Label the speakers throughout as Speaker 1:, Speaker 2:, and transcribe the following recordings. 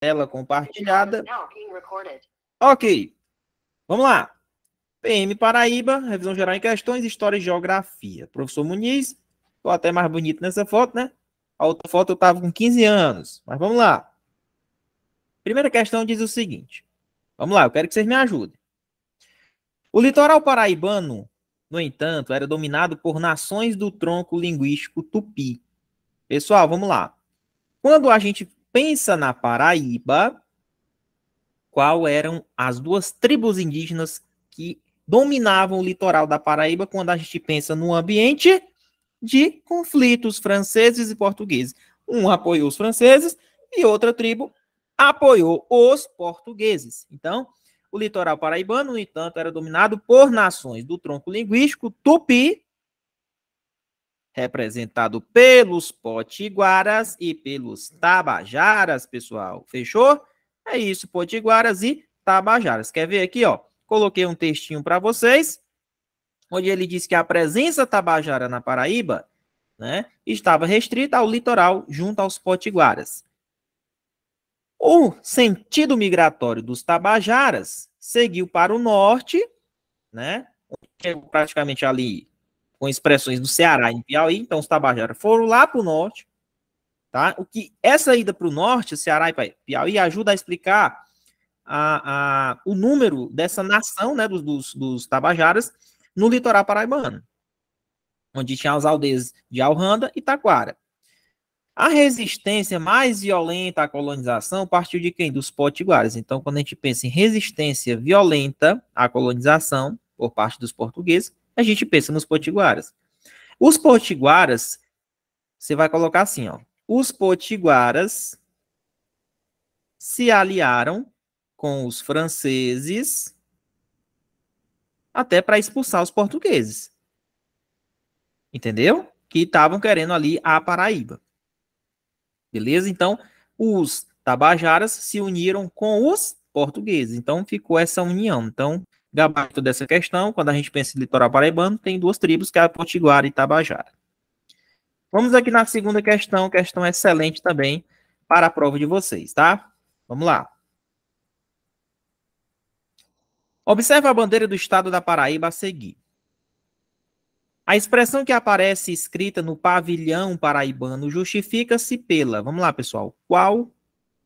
Speaker 1: Tela compartilhada. Ok, vamos lá. PM Paraíba, revisão geral em questões, história e geografia. Professor Muniz, estou até mais bonito nessa foto, né? A outra foto eu estava com 15 anos, mas vamos lá. Primeira questão diz o seguinte. Vamos lá, eu quero que vocês me ajudem. O litoral paraibano, no entanto, era dominado por nações do tronco linguístico tupi. Pessoal, vamos lá. Quando a gente pensa na Paraíba, qual eram as duas tribos indígenas que dominavam o litoral da Paraíba quando a gente pensa no ambiente de conflitos franceses e portugueses? Um apoiou os franceses e outra tribo apoiou os portugueses. Então, o litoral paraibano, no entanto, era dominado por nações do tronco linguístico tupi, representado pelos potiguaras e pelos tabajaras, pessoal. Fechou? É isso, potiguaras e tabajaras. Quer ver aqui, ó? Coloquei um textinho para vocês, onde ele diz que a presença tabajara na Paraíba, né, estava restrita ao litoral junto aos potiguaras. O sentido migratório dos tabajaras seguiu para o norte, né, praticamente ali com expressões do Ceará e no Piauí, então os tabajaras foram lá para o norte, tá? O que essa ida para o norte, Ceará e Piauí, ajuda a explicar o número dessa nação, né, dos tabajaras no litoral paraibano, onde tinha as aldeias de Alranda e Taquara. A resistência mais violenta à colonização partiu de quem? Dos potiguares. Então, quando a gente pensa em resistência violenta à colonização por parte dos portugueses, a gente pensa nos potiguaras. Os potiguaras, você vai colocar assim, ó. Os potiguaras se aliaram com os franceses até para expulsar os portugueses. Entendeu? Que estavam querendo ali a Paraíba. Beleza? Então, os tabajaras se uniram com os portugueses. Então, ficou essa união. Então, gabarito dessa questão, quando a gente pensa em litoral paraibano, tem duas tribos, que é a Potiguara e Tabajara. Vamos aqui na segunda questão excelente também para a prova de vocês, tá? Vamos lá. Observe a bandeira do estado da Paraíba a seguir. A expressão que aparece escrita no pavilhão paraibano justifica-se pela... Vamos lá, pessoal. Qual?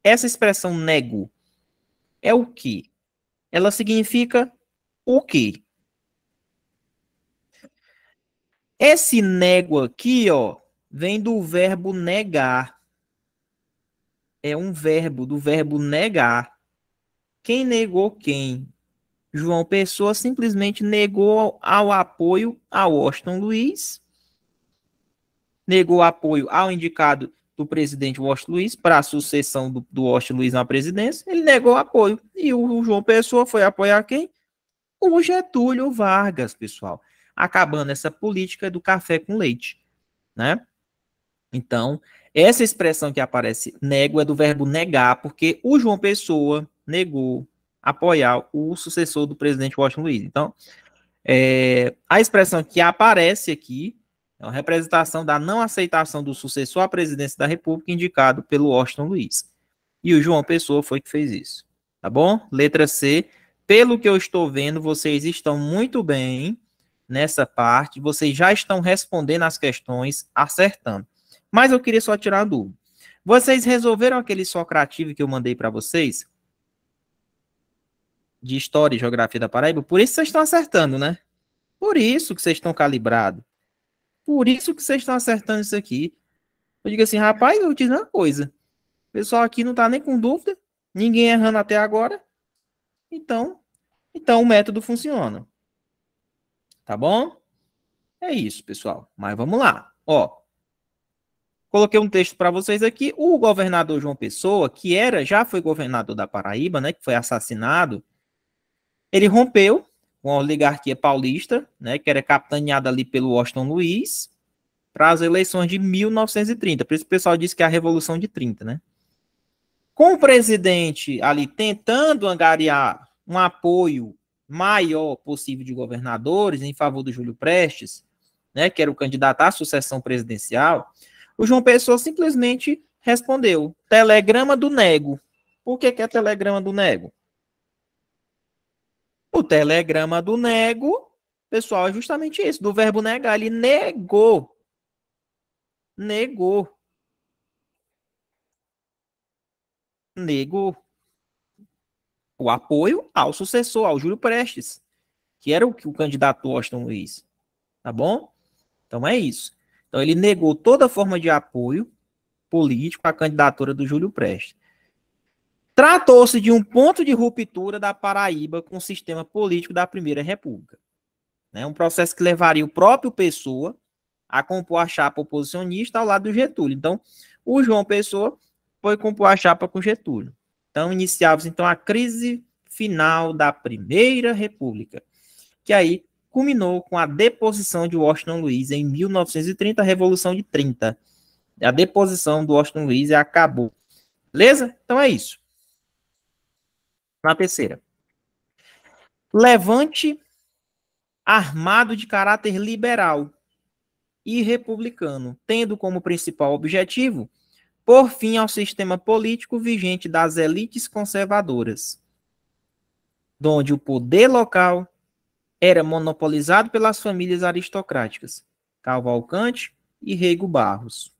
Speaker 1: Essa expressão nego é o quê? Ela significa o quê? Esse nego aqui, ó, vem do verbo negar. É um verbo, do verbo negar. Quem negou quem? João Pessoa simplesmente negou ao apoio a Washington Luiz, negou apoio ao indicado do presidente Washington Luiz para a sucessão do Washington Luiz na presidência. Ele negou apoio. E o João Pessoa foi apoiar quem? O Getúlio Vargas, pessoal. Acabando essa política do café com leite, né? Então, essa expressão que aparece nego é do verbo negar, porque o João Pessoa negou apoiar o sucessor do presidente Washington Luiz. Então, a expressão que aparece aqui é uma representação da não aceitação do sucessor à presidência da República indicado pelo Washington Luiz. E o João Pessoa foi que fez isso. Tá bom? Letra C. Pelo que eu estou vendo, vocês estão muito bem nessa parte. Vocês já estão respondendo as questões, acertando. Mas eu queria só tirar a dúvida. Vocês resolveram aquele socrativo que eu mandei para vocês? De História e Geografia da Paraíba? Por isso vocês estão acertando, né? Por isso que vocês estão calibrados. Por isso que vocês estão acertando isso aqui. Eu digo assim, rapaz, eu vou te dizer uma coisa. O pessoal aqui não tá nem com dúvida. Ninguém errando até agora. Então o método funciona. Tá bom? É isso, pessoal. Mas vamos lá. Ó, coloquei um texto para vocês aqui. O governador João Pessoa, que já foi governador da Paraíba, né, que foi assassinado, ele rompeu com a oligarquia paulista, né, que era capitaneada ali pelo Washington Luiz, para as eleições de 1930. Por isso o pessoal diz que é a Revolução de 30, né? Com o presidente ali tentando angariar um apoio maior possível de governadores em favor do Júlio Prestes, né, que era o candidato à sucessão presidencial, o João Pessoa simplesmente respondeu: telegrama do nego. Por que que é telegrama do nego? O telegrama do nego, pessoal, é justamente isso, do verbo negar. Ele negou. Negou. Negou o apoio ao sucessor, ao Júlio Prestes, que era o candidato Washington Luiz. Tá bom? Então é isso. Então ele negou toda forma de apoio político à candidatura do Júlio Prestes. Tratou-se de um ponto de ruptura da Paraíba com o sistema político da Primeira República. Né? Um processo que levaria o próprio Pessoa a compor a chapa oposicionista ao lado do Getúlio. Então, o João Pessoa foi compor a chapa com Getúlio. Então, iniciava-se então a crise final da Primeira República, que aí culminou com a deposição de Washington Luiz em 1930, a Revolução de 30. A deposição do Washington Luiz e acabou. Beleza? Então é isso. Na terceira. Levante armado de caráter liberal e republicano, tendo como principal objetivo pôr fim ao sistema político vigente das elites conservadoras, onde o poder local era monopolizado pelas famílias aristocráticas, Cavalcante e Rego Barros.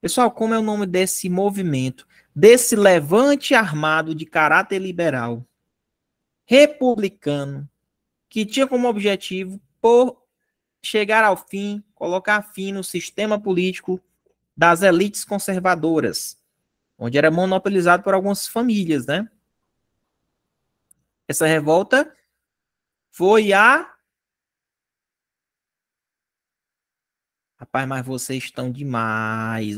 Speaker 1: Pessoal, como é o nome desse movimento, desse levante armado de caráter liberal, republicano, que tinha como objetivo por chegar ao fim, colocar fim no sistema político das elites conservadoras, onde era monopolizado por algumas famílias, né? Essa revolta foi a... Rapaz, mas vocês estão demais.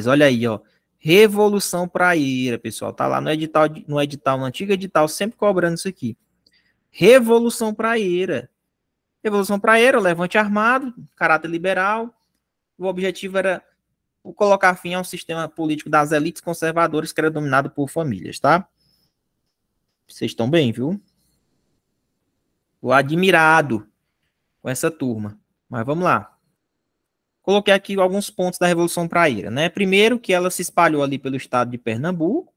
Speaker 1: Olha aí, ó. Revolução Praieira, pessoal. Tá lá no antigo edital, sempre cobrando isso aqui. Revolução Praieira. Revolução Praieira, levante armado, caráter liberal. O objetivo era colocar fim ao sistema político das elites conservadoras que era dominado por famílias, tá? Vocês estão bem, viu? Tô admirado com essa turma. Mas vamos lá. Coloquei aqui alguns pontos da Revolução Praieira, né? Primeiro, que ela se espalhou ali pelo estado de Pernambuco.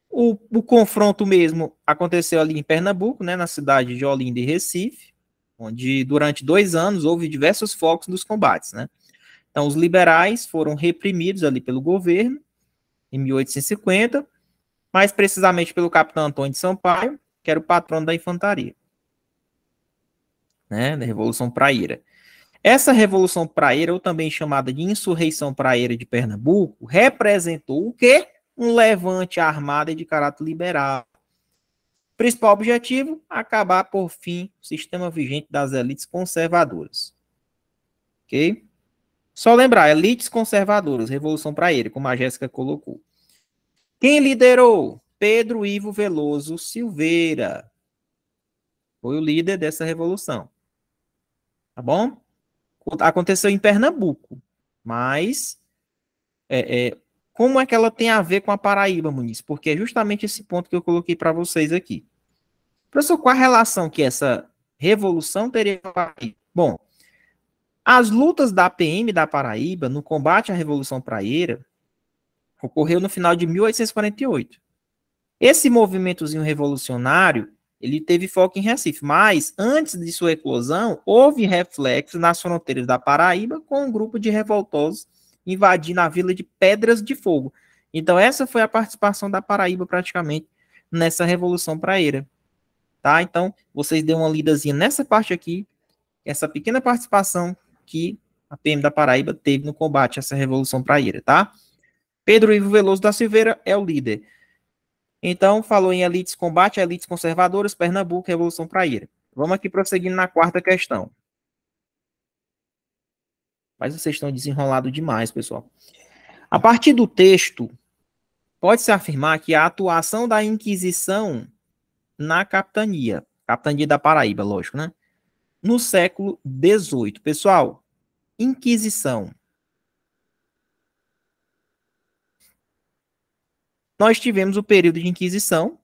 Speaker 1: O confronto mesmo aconteceu ali em Pernambuco, né? Na cidade de Olinda e Recife, onde durante 2 anos houve diversos focos dos combates, né? Então, os liberais foram reprimidos ali pelo governo em 1850, mais precisamente pelo capitão Antônio de Sampaio, que era o patrono da infantaria, né? Da Revolução Praieira. Essa Revolução Praieira, ou também chamada de Insurreição Praieira de Pernambuco, representou o quê? Um levante armado e de caráter liberal. Principal objetivo, acabar por fim o sistema vigente das elites conservadoras. Ok? Só lembrar, elites conservadoras, Revolução Praieira, como a Jéssica colocou. Quem liderou? Pedro Ivo Veloso Silveira. Foi o líder dessa revolução. Tá bom? Aconteceu em Pernambuco, mas como é que ela tem a ver com a Paraíba, Muniz? Porque é justamente esse ponto que eu coloquei para vocês aqui. Professor, qual a relação que essa revolução teria com a Paraíba? Bom, as lutas da PM da Paraíba no combate à Revolução Praieira ocorreu no final de 1848. Esse movimentozinho revolucionário ele teve foco em Recife, mas antes de sua eclosão, houve reflexo nas fronteiras da Paraíba com um grupo de revoltosos invadindo a vila de Pedras de Fogo. Então, essa foi a participação da Paraíba praticamente nessa Revolução Praieira. Tá? Então, vocês dêem uma lidazinha nessa parte aqui, essa pequena participação que a PM da Paraíba teve no combate a essa Revolução Praieira, tá? Pedro Ivo Veloso da Silveira é o líder. Então, falou em elites, combate a elites conservadoras, Pernambuco, Revolução Praieira. Vamos aqui prosseguindo na quarta questão. Mas vocês estão desenrolados demais, pessoal. A partir do texto, pode-se afirmar que a atuação da Inquisição na capitania da Paraíba, lógico, né? No século XVIII. Pessoal, Inquisição. Nós tivemos o período de Inquisição,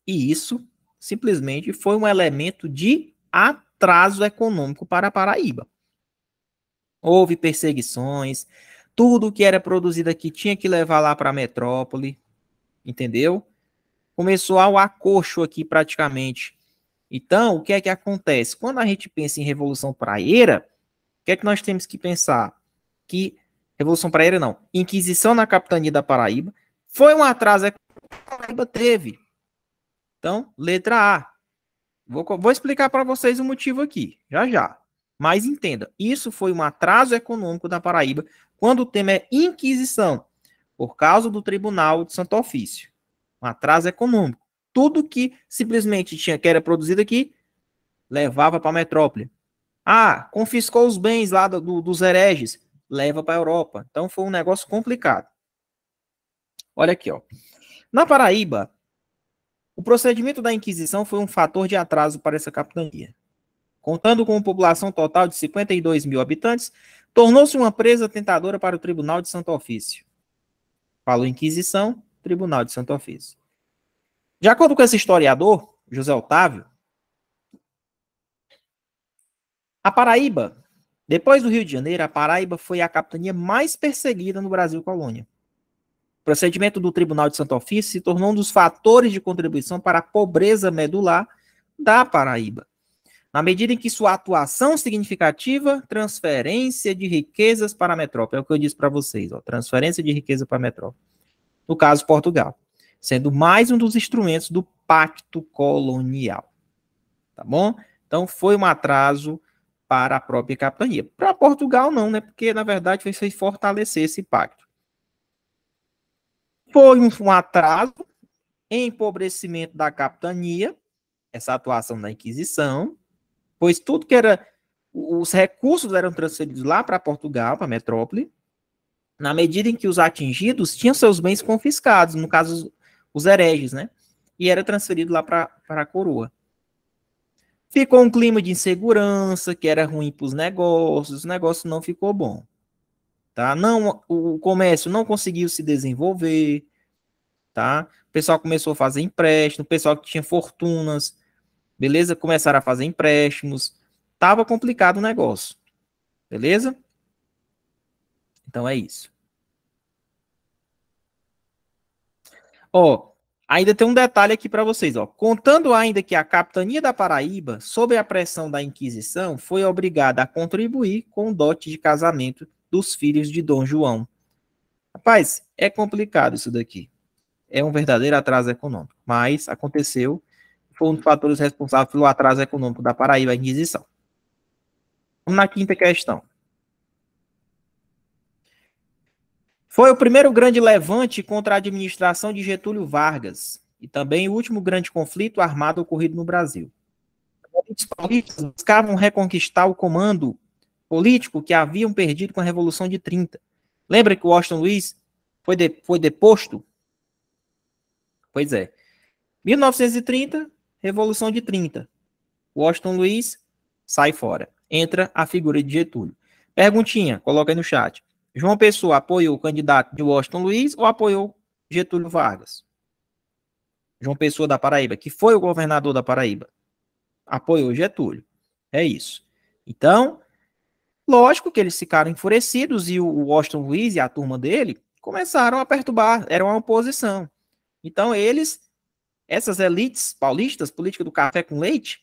Speaker 1: e isso simplesmente foi um elemento de atraso econômico para a Paraíba. Houve perseguições, Tudo que era produzido aqui tinha que levar lá para a metrópole, entendeu? Começou ao acocho aqui praticamente. Então, o que é que acontece? Quando a gente pensa em Revolução Praieira, o que é que nós temos que pensar? Que Revolução Praieira não. Inquisição na capitania da Paraíba foi um atraso que a Paraíba teve. Então, letra A. Vou explicar para vocês o motivo aqui, já já. Mas entenda, isso foi um atraso econômico da Paraíba quando o tema é Inquisição, por causa do Tribunal de Santo Ofício. Um atraso econômico. Tudo que simplesmente tinha que era produzido aqui, levava para a metrópole. Ah, confiscou os bens lá dos hereges, leva para a Europa. Então foi um negócio complicado. Olha aqui, ó. Na Paraíba, o procedimento da Inquisição foi um fator de atraso para essa capitania. Contando com uma população total de 52 mil habitantes, tornou-se uma presa tentadora para o Tribunal de Santo Ofício. Falou Inquisição, Tribunal de Santo Ofício. De acordo com esse historiador, José Otávio, a Paraíba, depois do Rio de Janeiro, a Paraíba foi a capitania mais perseguida no Brasil colônia. O procedimento do Tribunal de Santo Ofício se tornou um dos fatores de contribuição para a pobreza medular da Paraíba, na medida em que sua atuação significativa, transferência de riquezas para a metrópole, é o que eu disse para vocês, ó, transferência de riqueza para a metrópole, no caso Portugal, sendo mais um dos instrumentos do pacto colonial, tá bom? Então foi um atraso para a própria capitania. Para Portugal não, né? Porque na verdade foi fortalecer esse pacto. Foi um atraso, empobrecimento da capitania, essa atuação da Inquisição, pois tudo que era, os recursos eram transferidos lá para Portugal, para a metrópole, na medida em que os atingidos tinham seus bens confiscados, no caso os hereges, né? E era transferido lá para a coroa. Ficou um clima de insegurança, que era ruim para os negócios, o negócio não ficou bom. Tá? Não, o comércio não conseguiu se desenvolver, tá? O pessoal começou a fazer empréstimo, o pessoal que tinha fortunas, beleza? Começaram a fazer empréstimos. Tava complicado o negócio, beleza? Então é isso. Ó, ainda tem um detalhe aqui para vocês, ó. Contando ainda que a capitania da Paraíba, sob a pressão da Inquisição, foi obrigada a contribuir com o dote de casamento dos filhos de Dom João. Rapaz, é complicado isso daqui. É um verdadeiro atraso econômico, mas aconteceu, foi um dos fatores responsáveis pelo atraso econômico da Paraíba, a Inquisição. Vamos na quinta questão. Foi o primeiro grande levante contra a administração de Getúlio Vargas e também o último grande conflito armado ocorrido no Brasil. Os paulistas buscavam reconquistar o comando político que haviam perdido com a Revolução de 30. Lembra que o Washington Luiz foi deposto? Pois é. 1930, Revolução de 30. Washington Luiz sai fora. Entra a figura de Getúlio. Perguntinha, coloca aí no chat. João Pessoa apoiou o candidato de Washington Luiz ou apoiou Getúlio Vargas? João Pessoa da Paraíba, que foi o governador da Paraíba, apoiou Getúlio. É isso. Então, lógico que eles ficaram enfurecidos e o Washington Luiz e a turma dele começaram a perturbar, era uma oposição. Então, essas elites paulistas, política do café com leite,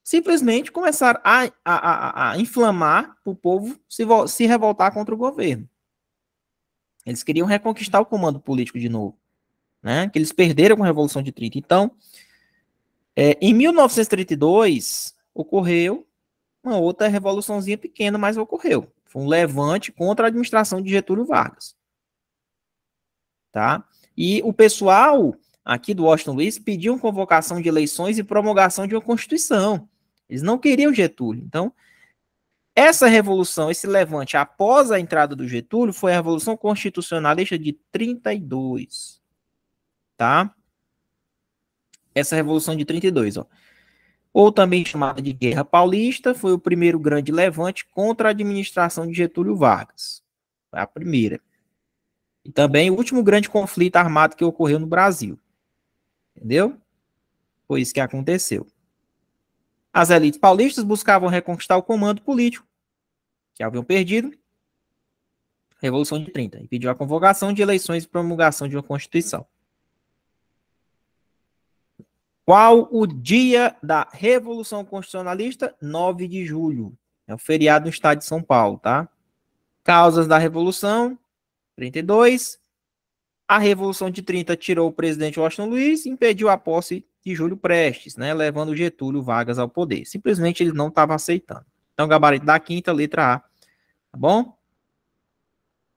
Speaker 1: simplesmente começaram a inflamar para o povo se revoltar contra o governo. Eles queriam reconquistar o comando político de novo, né? Que eles perderam com a Revolução de 30. Então, em 1932, ocorreu uma outra revoluçãozinha pequena, mas ocorreu. Foi um levante contra a administração de Getúlio Vargas. Tá? E o pessoal aqui do Washington Luiz pediu convocação de eleições e promulgação de uma Constituição. Eles não queriam Getúlio. Então, essa revolução, esse levante após a entrada do Getúlio, foi a Revolução Constitucionalista de 32. Tá? Essa Revolução de 32, ó. Ou também chamada de Guerra Paulista, foi o primeiro grande levante contra a administração de Getúlio Vargas. Foi a primeira. E também o último grande conflito armado que ocorreu no Brasil. Entendeu? Foi isso que aconteceu. As elites paulistas buscavam reconquistar o comando político que haviam perdido Revolução de 30. E pediu a convocação de eleições e promulgação de uma Constituição. Qual o dia da Revolução Constitucionalista? 9 de julho. É o feriado no estado de São Paulo, tá? Causas da Revolução, 32. A Revolução de 30 tirou o presidente Washington Luiz e impediu a posse de Júlio Prestes, né? Levando Getúlio Vargas ao poder. Simplesmente ele não estava aceitando. Então, gabarito da quinta, letra A. Tá bom?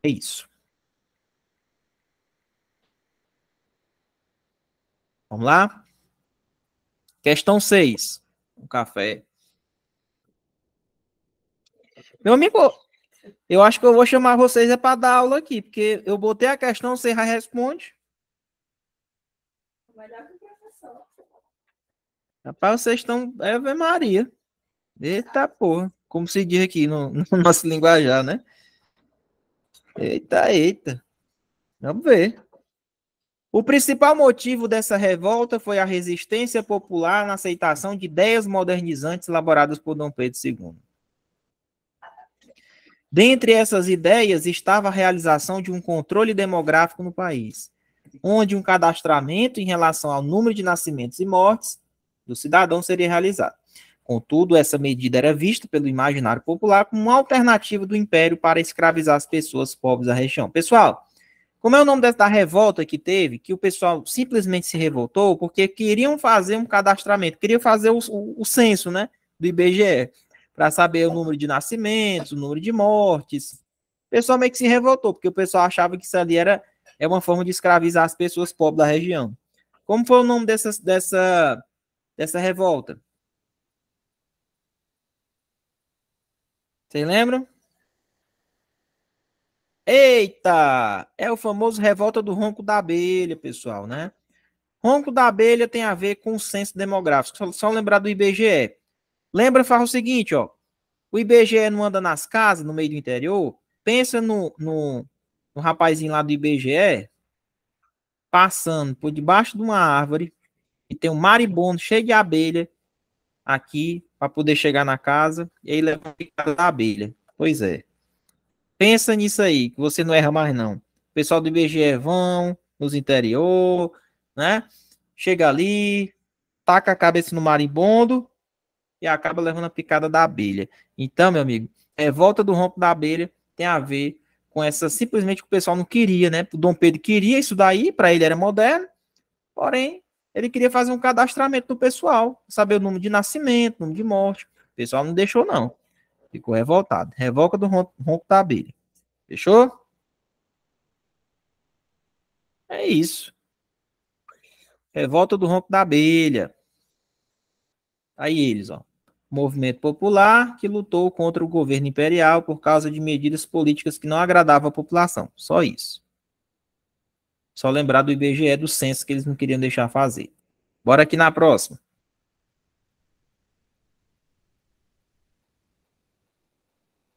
Speaker 1: É isso. Vamos lá? Questão 6. Um café. Meu amigo, eu acho que eu vou chamar vocês para dar aula aqui, porque eu botei a questão, você já responde. Vai dar com o professor. Rapaz, vocês estão. Ave Maria. Eita porra. Como se diz aqui no nosso linguajar, né? Eita, eita. Vamos ver. O principal motivo dessa revolta foi a resistência popular na aceitação de ideias modernizantes elaboradas por Dom Pedro II. Dentre essas ideias estava a realização de um controle demográfico no país, onde um cadastramento em relação ao número de nascimentos e mortes do cidadão seria realizado. Contudo, essa medida era vista pelo imaginário popular como uma alternativa do império para escravizar as pessoas pobres da região. Pessoal, como é o nome da revolta que teve, que o pessoal simplesmente se revoltou porque queriam fazer um cadastramento, queriam fazer o censo, né, do IBGE, para saber o número de nascimentos, o número de mortes. O pessoal meio que se revoltou, porque o pessoal achava que isso ali é uma forma de escravizar as pessoas pobres da região. Como foi o nome dessa revolta? Vocês lembram? Eita! É o famoso revolta do ronco da abelha, pessoal, né? Ronco da abelha tem a ver com o censo demográfico. Só lembrar do IBGE. Lembra, faz o seguinte, ó. O IBGE não anda nas casas, no meio do interior. Pensa no rapazinho lá do IBGE passando por debaixo de uma árvore e tem um maribondo cheio de abelha aqui para poder chegar na casa e aí leva a picada da abelha. Pois é. Pensa nisso aí, que você não erra mais não. O pessoal do IBGE vão nos interior, né? Chega ali, taca a cabeça no marimbondo e acaba levando a picada da abelha. Então, meu amigo, volta do ronco da abelha tem a ver com essa, simplesmente que o pessoal não queria, né? O Dom Pedro queria isso daí, para ele era moderno, porém, ele queria fazer um cadastramento do pessoal, saber o número de nascimento, número de morte. O pessoal não deixou, não. Ficou revoltado. Revolta do ronco da abelha. Fechou? É isso. Revolta do ronco da abelha. Aí eles, ó. Movimento popular que lutou contra o governo imperial por causa de medidas políticas que não agradavam a população. Só isso. Só lembrar do IBGE, do censo que eles não queriam deixar fazer. Bora aqui na próxima.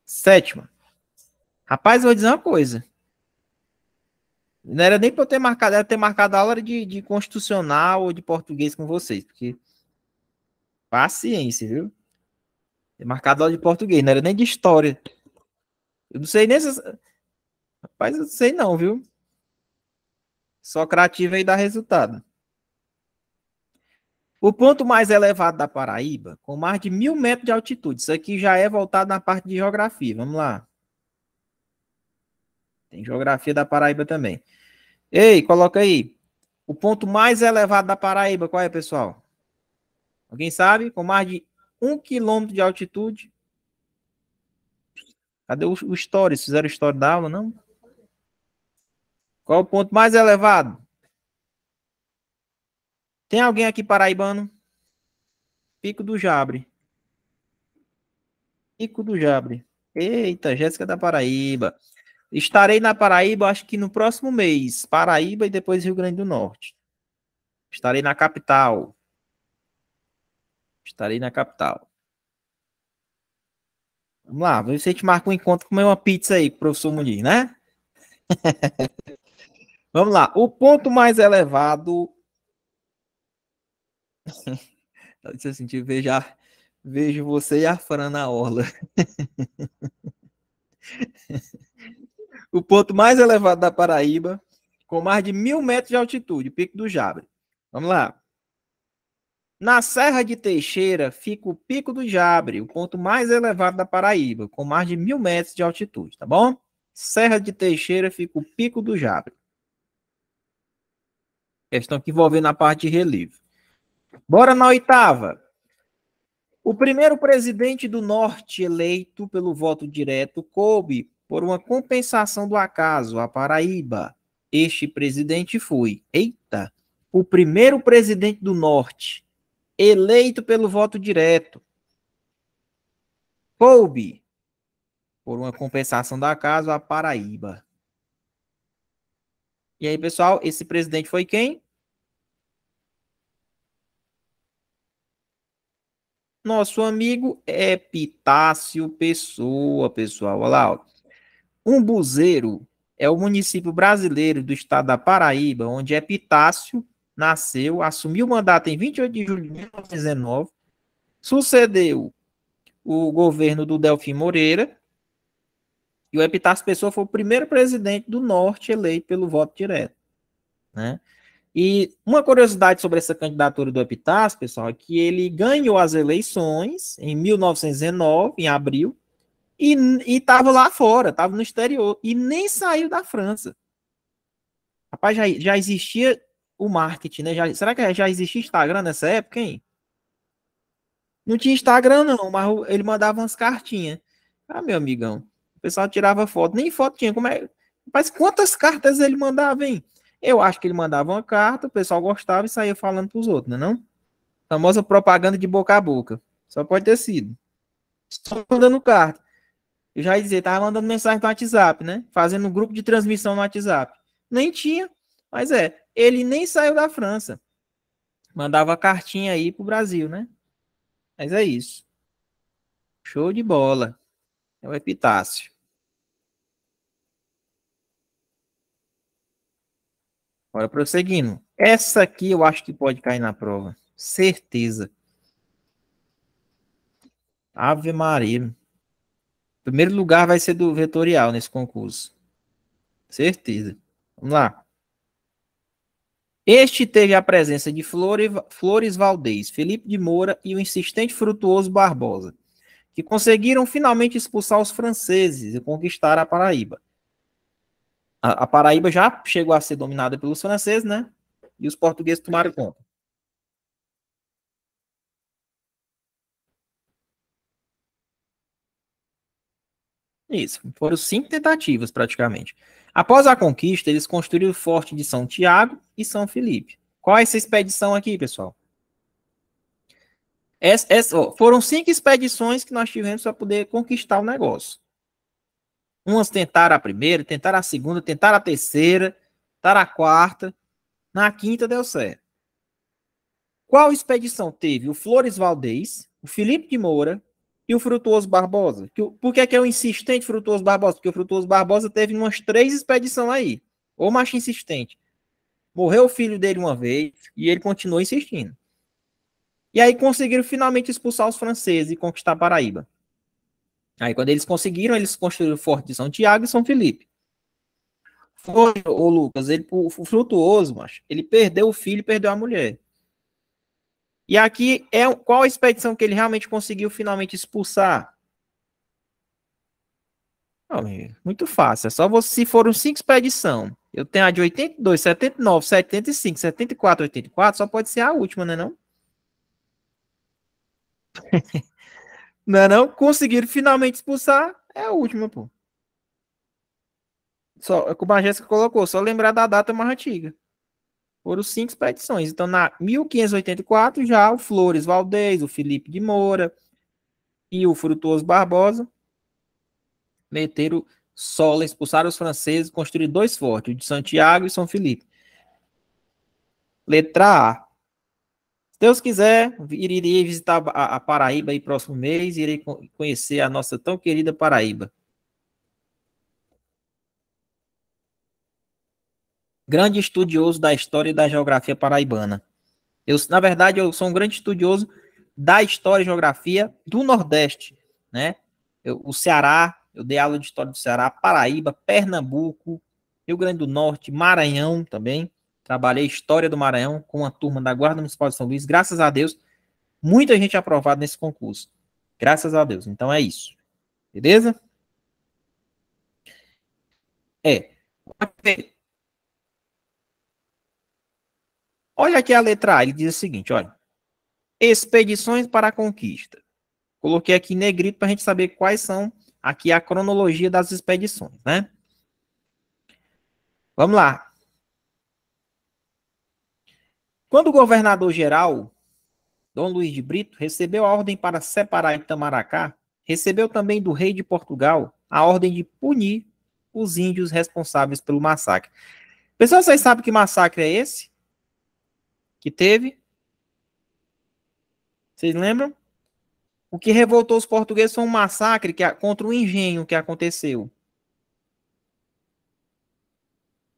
Speaker 1: Sétima. Rapaz, eu vou dizer uma coisa. Não era nem para eu ter marcado, era ter marcado a aula de constitucional ou de português com vocês, porque paciência, viu? Ter marcado a aula de português, não era nem de história. Eu não sei nem se... Rapaz, eu não sei não, viu? Só criativo aí dá resultado. O ponto mais elevado da Paraíba, com mais de 1.000 metros de altitude. Isso aqui já é voltado na parte de geografia. Vamos lá. Tem geografia da Paraíba também. Ei, coloca aí. O ponto mais elevado da Paraíba, qual é, pessoal? Alguém sabe? Com mais de 1 quilômetro de altitude. Cadê o story? Fizeram story da aula, não? Qual é o ponto mais elevado? Tem alguém aqui paraibano? Pico do Jabre. Pico do Jabre. Eita, Jéssica da Paraíba. Estarei na Paraíba, acho que no próximo mês. Paraíba e depois Rio Grande do Norte. Estarei na capital. Estarei na capital. Vamos lá, vamos ver se a gente marca um encontro, comer uma pizza aí com o professor Muniz, né? Vamos lá. O ponto mais elevado. Se eu sentir, vejo você e a Fran na orla. O ponto mais elevado da Paraíba, com mais de 1.000 metros de altitude, Pico do Jabre. Vamos lá. Na Serra de Teixeira fica o Pico do Jabre, o ponto mais elevado da Paraíba, com mais de 1.000 metros de altitude, tá bom? Serra de Teixeira fica o Pico do Jabre. Questão que envolvendo a parte de relevo. Bora na oitava. O primeiro presidente do Norte eleito pelo voto direto coube por uma compensação do acaso à Paraíba. Este presidente foi, eita, o primeiro presidente do Norte eleito pelo voto direto. Coube por uma compensação do acaso à Paraíba. E aí, pessoal, esse presidente foi quem? Nosso amigo Epitácio Pessoa, pessoal. Olha lá, ó. Umbuzeiro é o município brasileiro do estado da Paraíba, onde Epitácio nasceu, assumiu o mandato em 28 de julho de 1919, sucedeu o governo do Delfim Moreira, e o Epitácio Pessoa foi o primeiro presidente do Norte eleito pelo voto direto, né? E uma curiosidade sobre essa candidatura do Epitácio, pessoal, é que ele ganhou as eleições em 1919, em abril, e estava lá fora, estava no exterior, e nem saiu da França. Rapaz, já existia o marketing, né? Será que já existia Instagram nessa época, hein? Não tinha Instagram, não, mas ele mandava umas cartinhas. Ah, meu amigão, o pessoal tirava foto, nem foto tinha. Como é? Mas quantas cartas ele mandava, hein? Eu acho que ele mandava uma carta, o pessoal gostava e saía falando pros outros, né, não? Famosa propaganda de boca a boca. Só pode ter sido. Só mandando carta. Eu já ia dizer, tava mandando mensagem no WhatsApp, né? Fazendo um grupo de transmissão no WhatsApp. Nem tinha, mas ele nem saiu da França. Mandava cartinha aí pro Brasil, né? Mas é isso. Show de bola. É o Epitácio. Bora prosseguindo. Essa aqui eu acho que pode cair na prova. Certeza. Ave Maria. Primeiro lugar vai ser do vetorial nesse concurso. Certeza. Vamos lá. Este teve a presença de Flores Valdez, Felipe de Moura e o insistente Frutuoso Barbosa, que conseguiram finalmente expulsar os franceses e conquistar a Paraíba. A Paraíba já chegou a ser dominada pelos franceses, né? E os portugueses tomaram conta. Isso, foram 5 tentativas praticamente. Após a conquista, eles construíram o Forte de São Tiago e São Felipe. Qual é essa expedição aqui, pessoal? Foram 5 expedições que nós tivemos para poder conquistar o negócio. Umas tentaram a primeira, tentaram a segunda, tentaram a terceira, tentaram a quarta. Na quinta deu certo. Qual expedição teve? O Flores Valdez, o Felipe de Moura e o Frutuoso Barbosa. Por que é o insistente Frutuoso Barbosa? Porque o Frutuoso Barbosa teve umas 3 expedições aí. Ou macho insistente. Morreu o filho dele uma vez e ele continuou insistindo. E aí conseguiram finalmente expulsar os franceses e conquistar a Paraíba. Aí quando eles conseguiram, eles construíram o Forte de São Tiago e São Felipe. Foi, o Lucas, o Frutuoso, macho, ele perdeu o filho e perdeu a mulher. E aqui qual a expedição que ele realmente conseguiu finalmente expulsar? Não, muito fácil. É só você, se foram 5 expedições. Eu tenho a de 82, 79, 75, 74, 84, só pode ser a última, né não? Não é não? Conseguiram finalmente expulsar, é a última, pô. Só, como a Jéssica colocou, só lembrar da data mais antiga. Foram 5 expedições. Então, na 1584, já o Flores Valdez, o Felipe de Moura e o Frutuoso Barbosa meteram sola, expulsaram os franceses, construíram 2 fortes, o de Santiago e São Felipe. Letra A. Se Deus quiser, irei visitar a Paraíba aí próximo mês, irei conhecer a nossa tão querida Paraíba. Grande estudioso da história e da geografia paraibana. Na verdade, eu sou um grande estudioso da história e geografia do Nordeste, né? O Ceará, Eu dei aula de história do Ceará, Paraíba, Pernambuco, Rio Grande do Norte, Maranhão também. Trabalhei história do Maranhão com a turma da Guarda Municipal de São Luís. Graças a Deus, muita gente aprovada nesse concurso. Graças a Deus. Então é isso. Beleza? É. Olha aqui a letra A. Ele diz o seguinte, olha. Expedições para a conquista. Coloquei aqui em negrito para a gente saber quais são aqui a cronologia das expedições, né? Vamos lá. Quando o governador-geral, Dom Luís de Brito, recebeu a ordem para separar Itamaracá, recebeu também do rei de Portugal a ordem de punir os índios responsáveis pelo massacre. Pessoal, vocês sabem que massacre é esse? Que teve? Vocês lembram? O que revoltou os portugueses foi um massacre contra o engenho que aconteceu.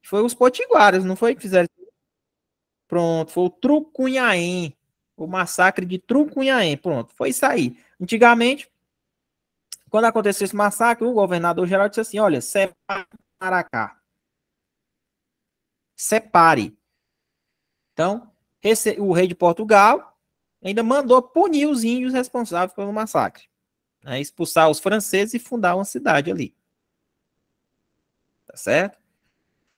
Speaker 1: Foi os potiguaras, não foi que fizeram? Pronto, foi o Trucunhaém. O massacre de Trucunhaém. Pronto, foi isso aí. Antigamente, quando aconteceu esse massacre, o governador-geral disse assim, olha, separe Maracá. Separe. Então, o rei de Portugal ainda mandou punir os índios responsáveis pelo massacre. Né, expulsar os franceses e fundar uma cidade ali. Tá certo?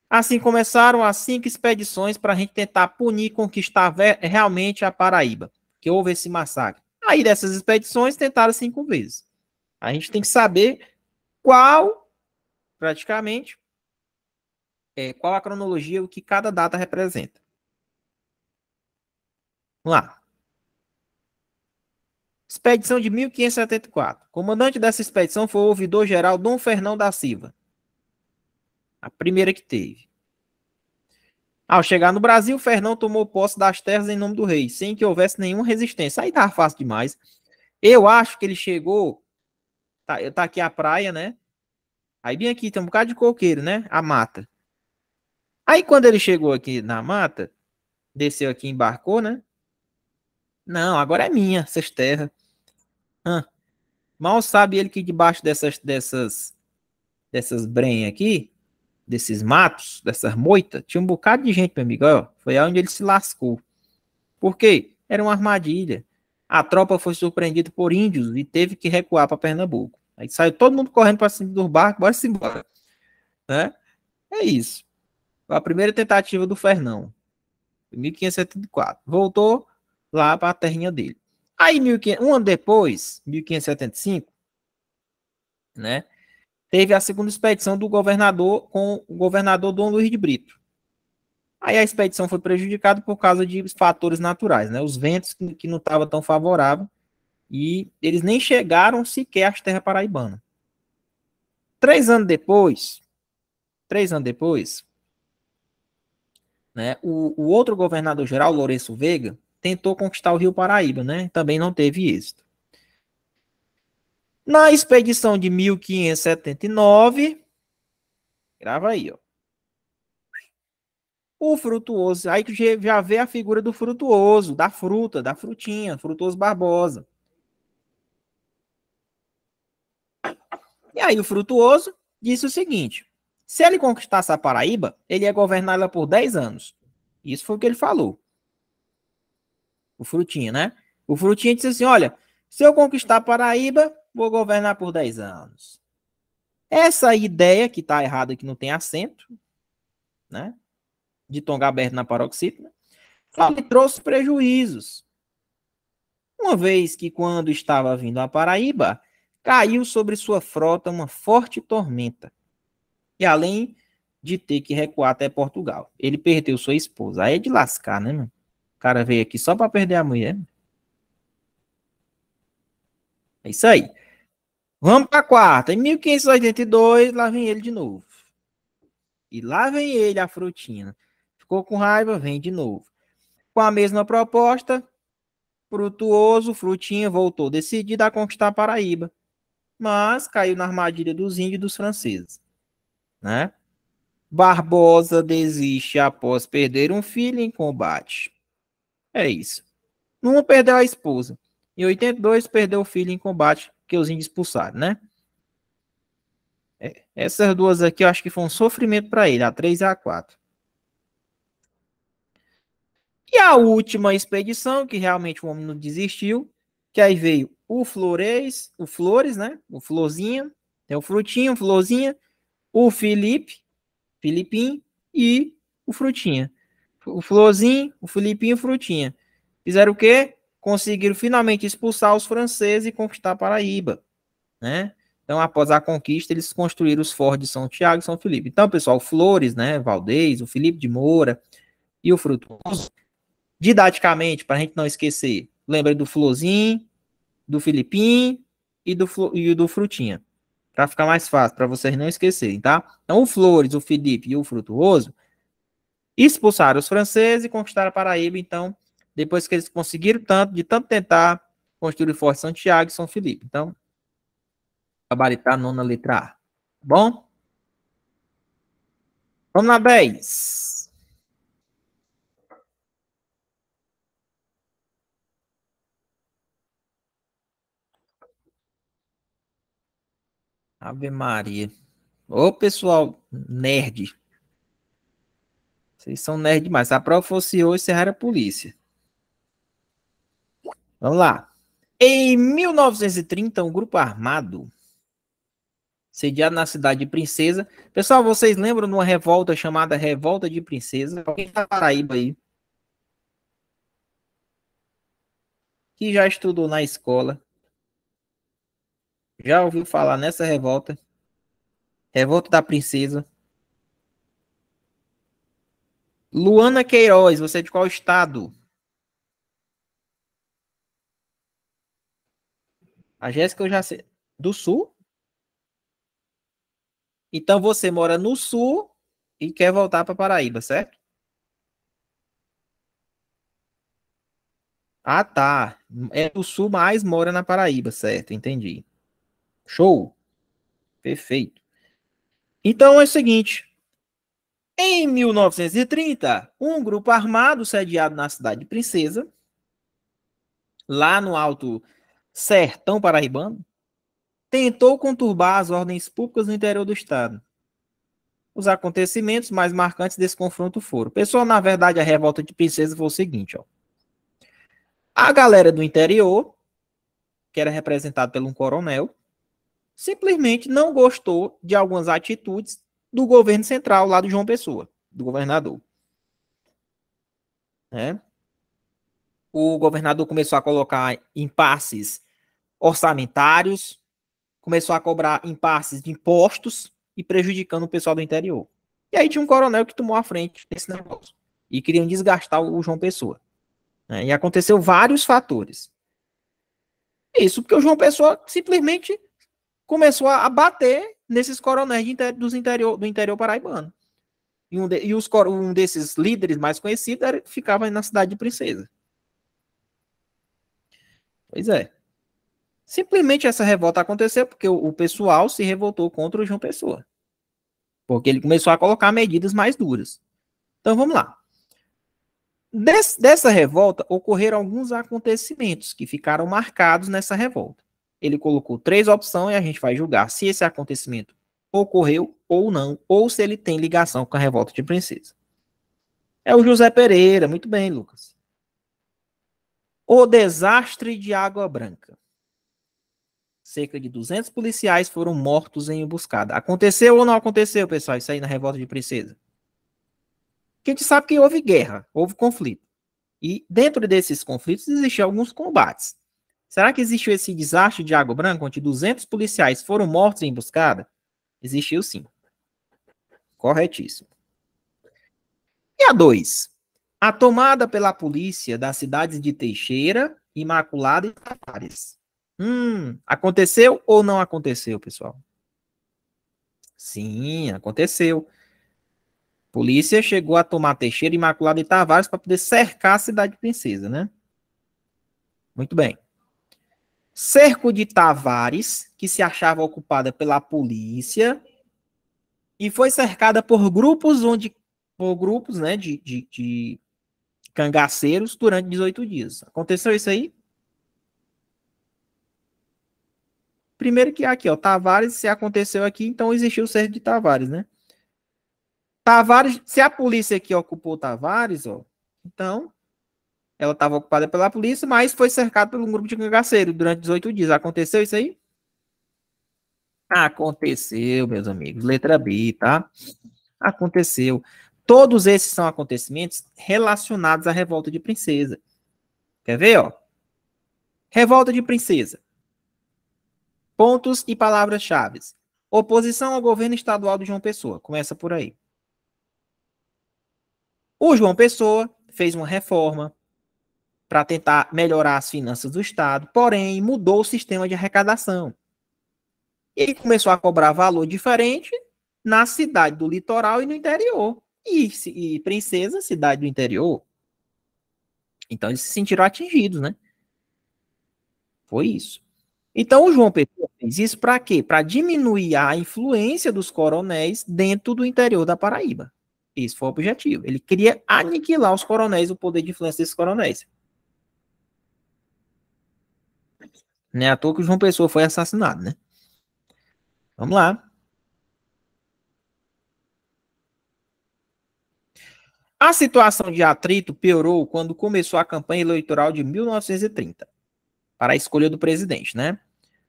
Speaker 1: Assim começaram as 5 expedições para a gente tentar punir e conquistar realmente a Paraíba, que houve esse massacre. Aí dessas expedições tentaram 5 vezes. A gente tem que saber qual, praticamente, qual a cronologia, o que cada data representa. Vamos lá. Expedição de 1574. Comandante dessa expedição foi o ouvidor-geral Dom Fernão da Silva. A primeira que teve. Ao chegar no Brasil, Fernão tomou posse das terras em nome do rei, sem que houvesse nenhuma resistência. Aí tava fácil demais. Eu acho que ele chegou... Tá aqui a praia, né? Aí bem aqui tem um bocado de coqueiro, né? A mata. Aí quando ele chegou aqui na mata, desceu aqui, embarcou, né? Não, agora é minha, essas terras. Mal sabe ele que debaixo dessas brenhas aqui, desses matos, dessas moitas, tinha um bocado de gente, meu amigo. Ó, foi onde ele se lascou. Por quê? Era uma armadilha. A tropa foi surpreendida por índios e teve que recuar para Pernambuco. Aí saiu todo mundo correndo para cima do barco, bora-se embora. Né? É isso. Foi a primeira tentativa do Fernão. Em 1574. Voltou lá para a terrinha dele. Aí, um ano depois, 1575, né? Teve a segunda expedição do governador com o governador Dom Luís de Brito. Aí a expedição foi prejudicada por causa de fatores naturais, né? Os ventos que não estavam tão favoráveis e eles nem chegaram sequer às terras paraibanas. 3 anos depois, né? O outro governador-geral, Lourenço Veiga, tentou conquistar o Rio Paraíba, né? Também não teve êxito. Na expedição de 1579, grava aí, ó. O Frutuoso, aí tu já vê a figura do Frutuoso, da fruta, da frutinha, Frutuoso Barbosa. E aí o Frutuoso disse o seguinte, se ele conquistasse a Paraíba, ele ia governar ela por 10 anos. Isso foi o que ele falou. O Frutinha, né? O Frutinha disse assim, olha, se eu conquistar a Paraíba, vou governar por 10 anos. Essa ideia, que está errada, que não tem acento, né? De Tom Gaberto na paroxítona, só lhe trouxe prejuízos. Uma vez que, quando estava vindo a Paraíba, caiu sobre sua frota uma forte tormenta. E além de ter que recuar até Portugal, ele perdeu sua esposa. Aí é de lascar, né, mano? O cara veio aqui só para perder a mulher. É isso aí. Vamos para a quarta. Em 1582, lá vem ele de novo. E lá vem ele, a frutinha. Ficou com raiva, vem de novo. Com a mesma proposta, Frutuoso, Frutinha voltou decidido a conquistar a Paraíba. Mas caiu na armadilha dos índios e dos franceses. Né? Barbosa desiste após perder um filho em combate. É isso. Numa perdeu a esposa. Em 82 perdeu o filho em combate que os índios expulsaram, né? Essas duas aqui eu acho que foi um sofrimento para ele, a 3 e a 4. E a última expedição, que realmente o homem não desistiu, que aí veio o Flores, né? O Florzinha, tem o Frutinho, Florzinha, o Filipinho e o Frutinha. O Florzinho, o Filipinho e o Frutinha. Fizeram o quê? Conseguiram finalmente expulsar os franceses e conquistar a Paraíba, né? Então, após a conquista, eles construíram os fortes de São Tiago e São Felipe. Então, pessoal, o Flores, né, Valdez, o Felipe de Moura e o Frutuoso, didaticamente, para a gente não esquecer, lembra do Florzinho, do Filipinho e do Frutinha, para ficar mais fácil, para vocês não esquecerem, tá? Então, o Flores, o Felipe e o Frutuoso expulsaram os franceses e conquistaram a Paraíba. Então, depois que eles conseguiram de tanto tentar construir o Forte Santiago e São Felipe. Então, gabaritar a nona letra A. Tá bom? Vamos na 10. Ave Maria. Ô, pessoal, nerd. Vocês são nerd demais. Se a prova fosse hoje, você era polícia. Vamos lá. Em 1930, um grupo armado, sediado na cidade de Princesa. Pessoal, vocês lembram de uma revolta chamada Revolta de Princesa? Alguém da Paraíba aí, que já estudou na escola, já ouviu falar nessa revolta? Revolta da Princesa. Luana Queiroz, você é de qual estado? A Jéssica eu já sei. Do Sul? Então você mora no Sul e quer voltar para Paraíba, certo? Ah, tá. É do Sul, mas mora na Paraíba, certo? Entendi. Show. Perfeito. Então é o seguinte. Em 1930, um grupo armado sediado na cidade de Princesa, lá no Alto Sertão Paraibano, tentou conturbar as ordens públicas no interior do estado. Os acontecimentos mais marcantes desse confronto foram. Pessoal, na verdade, a revolta de Princesa foi o seguinte, ó. A galera do interior, que era representada por um coronel, simplesmente não gostou de algumas atitudes do governo central lá do João Pessoa, do governador, né? O governador começou a colocar impasses orçamentários, começou a cobrar impasses de impostos e prejudicando o pessoal do interior. E aí tinha um coronel que tomou a frente desse negócio e queriam desgastar o João Pessoa, né? E aconteceu vários fatores. Isso porque o João Pessoa simplesmente começou a bater nesses coronéis do interior paraibano. Um desses líderes mais conhecidos ficava na cidade de Princesa. Pois é. Simplesmente essa revolta aconteceu porque o pessoal se revoltou contra o João Pessoa. Porque ele começou a colocar medidas mais duras. Então vamos lá. Dessa revolta ocorreram alguns acontecimentos que ficaram marcados nessa revolta. Ele colocou 3 opções e a gente vai julgar se esse acontecimento ocorreu ou não, ou se ele tem ligação com a revolta de Princesa. É o José Pereira, muito bem, Lucas. O desastre de Água Branca. Cerca de 200 policiais foram mortos em emboscada. Aconteceu ou não aconteceu, pessoal, isso aí na revolta de Princesa? Porque a gente sabe que houve guerra, houve conflito. E dentro desses conflitos existiam alguns combates. Será que existiu esse desastre de Água Branca, onde 200 policiais foram mortos em emboscada? Existiu sim. Corretíssimo. E a 2? A tomada pela polícia das cidades de Teixeira, Imaculada e Tavares. Aconteceu ou não aconteceu, pessoal? Sim, aconteceu. A polícia chegou a tomar Teixeira, Imaculada e Tavares para poder cercar a cidade de Princesa, né? Muito bem. Cerco de Tavares, que se achava ocupada pela polícia e foi cercada por grupos, né, de cangaceiros durante 18 dias. Aconteceu isso aí? Primeiro que aqui, ó, Tavares, se aconteceu aqui, então existiu o cerco de Tavares, né? Tavares, se a polícia aqui ocupou Tavares, ó, então ela estava ocupada pela polícia, mas foi cercada por um grupo de cangaceiros durante 18 dias. Aconteceu isso aí? Aconteceu, meus amigos. Letra B, tá? Aconteceu. Todos esses são acontecimentos relacionados à revolta de Princesa. Quer ver, ó? Revolta de Princesa. Pontos e palavras-chave. Oposição ao governo estadual de João Pessoa. Começa por aí. O João Pessoa fez uma reforma para tentar melhorar as finanças do Estado, porém mudou o sistema de arrecadação. E começou a cobrar valor diferente na cidade do litoral e no interior. E Princesa, cidade do interior. Então eles se sentiram atingidos, né? Foi isso. Então o João Pessoa fez isso para quê? Para diminuir a influência dos coronéis dentro do interior da Paraíba. Esse foi o objetivo. Ele queria aniquilar os coronéis, o poder de influência desses coronéis. Não é à toa que o João Pessoa foi assassinado, né? Vamos lá. A situação de atrito piorou quando começou a campanha eleitoral de 1930 para a escolha do presidente, né?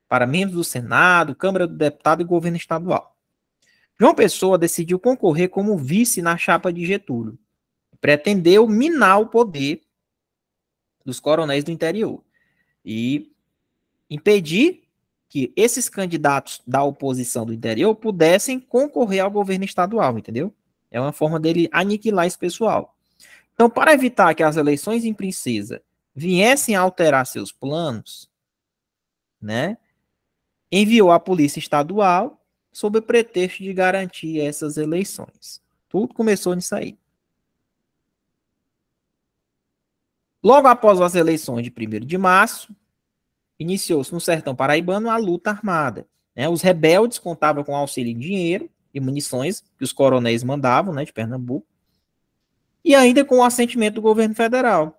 Speaker 1: Para membros do Senado, Câmara do Deputado e governo estadual. João Pessoa decidiu concorrer como vice na chapa de Getúlio. Pretendeu minar o poder dos coronéis do interior e impedir que esses candidatos da oposição do interior pudessem concorrer ao governo estadual, entendeu? É uma forma dele aniquilar esse pessoal. Então, para evitar que as eleições em Princesa viessem a alterar seus planos, né, enviou a Polícia Estadual sob o pretexto de garantir essas eleições. Tudo começou nisso aí. Logo após as eleições de 1º de março, iniciou-se no sertão paraibano a luta armada. Né? Os rebeldes contavam com auxílio em dinheiro e munições que os coronéis mandavam, né, de Pernambuco, e ainda com o assentimento do governo federal,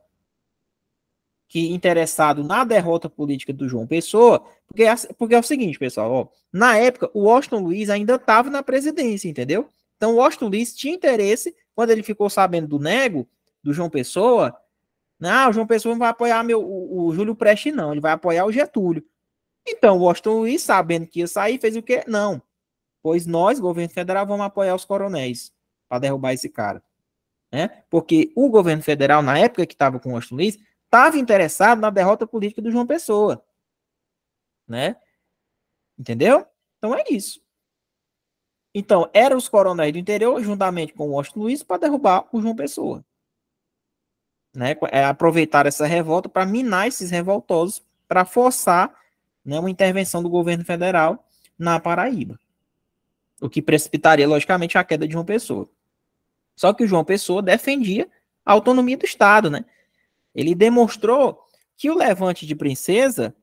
Speaker 1: que interessado na derrota política do João Pessoa, porque é o seguinte, pessoal, ó, na época o Washington Luiz ainda estava na presidência, entendeu? Então o Washington Luiz tinha interesse, quando ele ficou sabendo do nego do João Pessoa, não, o João Pessoa não vai apoiar o Júlio Prestes, não, ele vai apoiar o Getúlio. Então o Washington Luiz, sabendo que ia sair, fez o quê? Não, pois nós, governo federal, vamos apoiar os coronéis para derrubar esse cara. Né? Porque o governo federal, na época que estava com o Washington Luiz, estava interessado na derrota política do João Pessoa, né? Entendeu? Então é isso. Então, eram os coronéis do interior, juntamente com o Washington Luiz, para derrubar o João Pessoa. Né? Aproveitar essa revolta para minar esses revoltosos, para forçar, né, uma intervenção do governo federal na Paraíba. O que precipitaria, logicamente, a queda de João Pessoa. Só que o João Pessoa defendia a autonomia do Estado, né? Ele demonstrou que o levante de Princesa,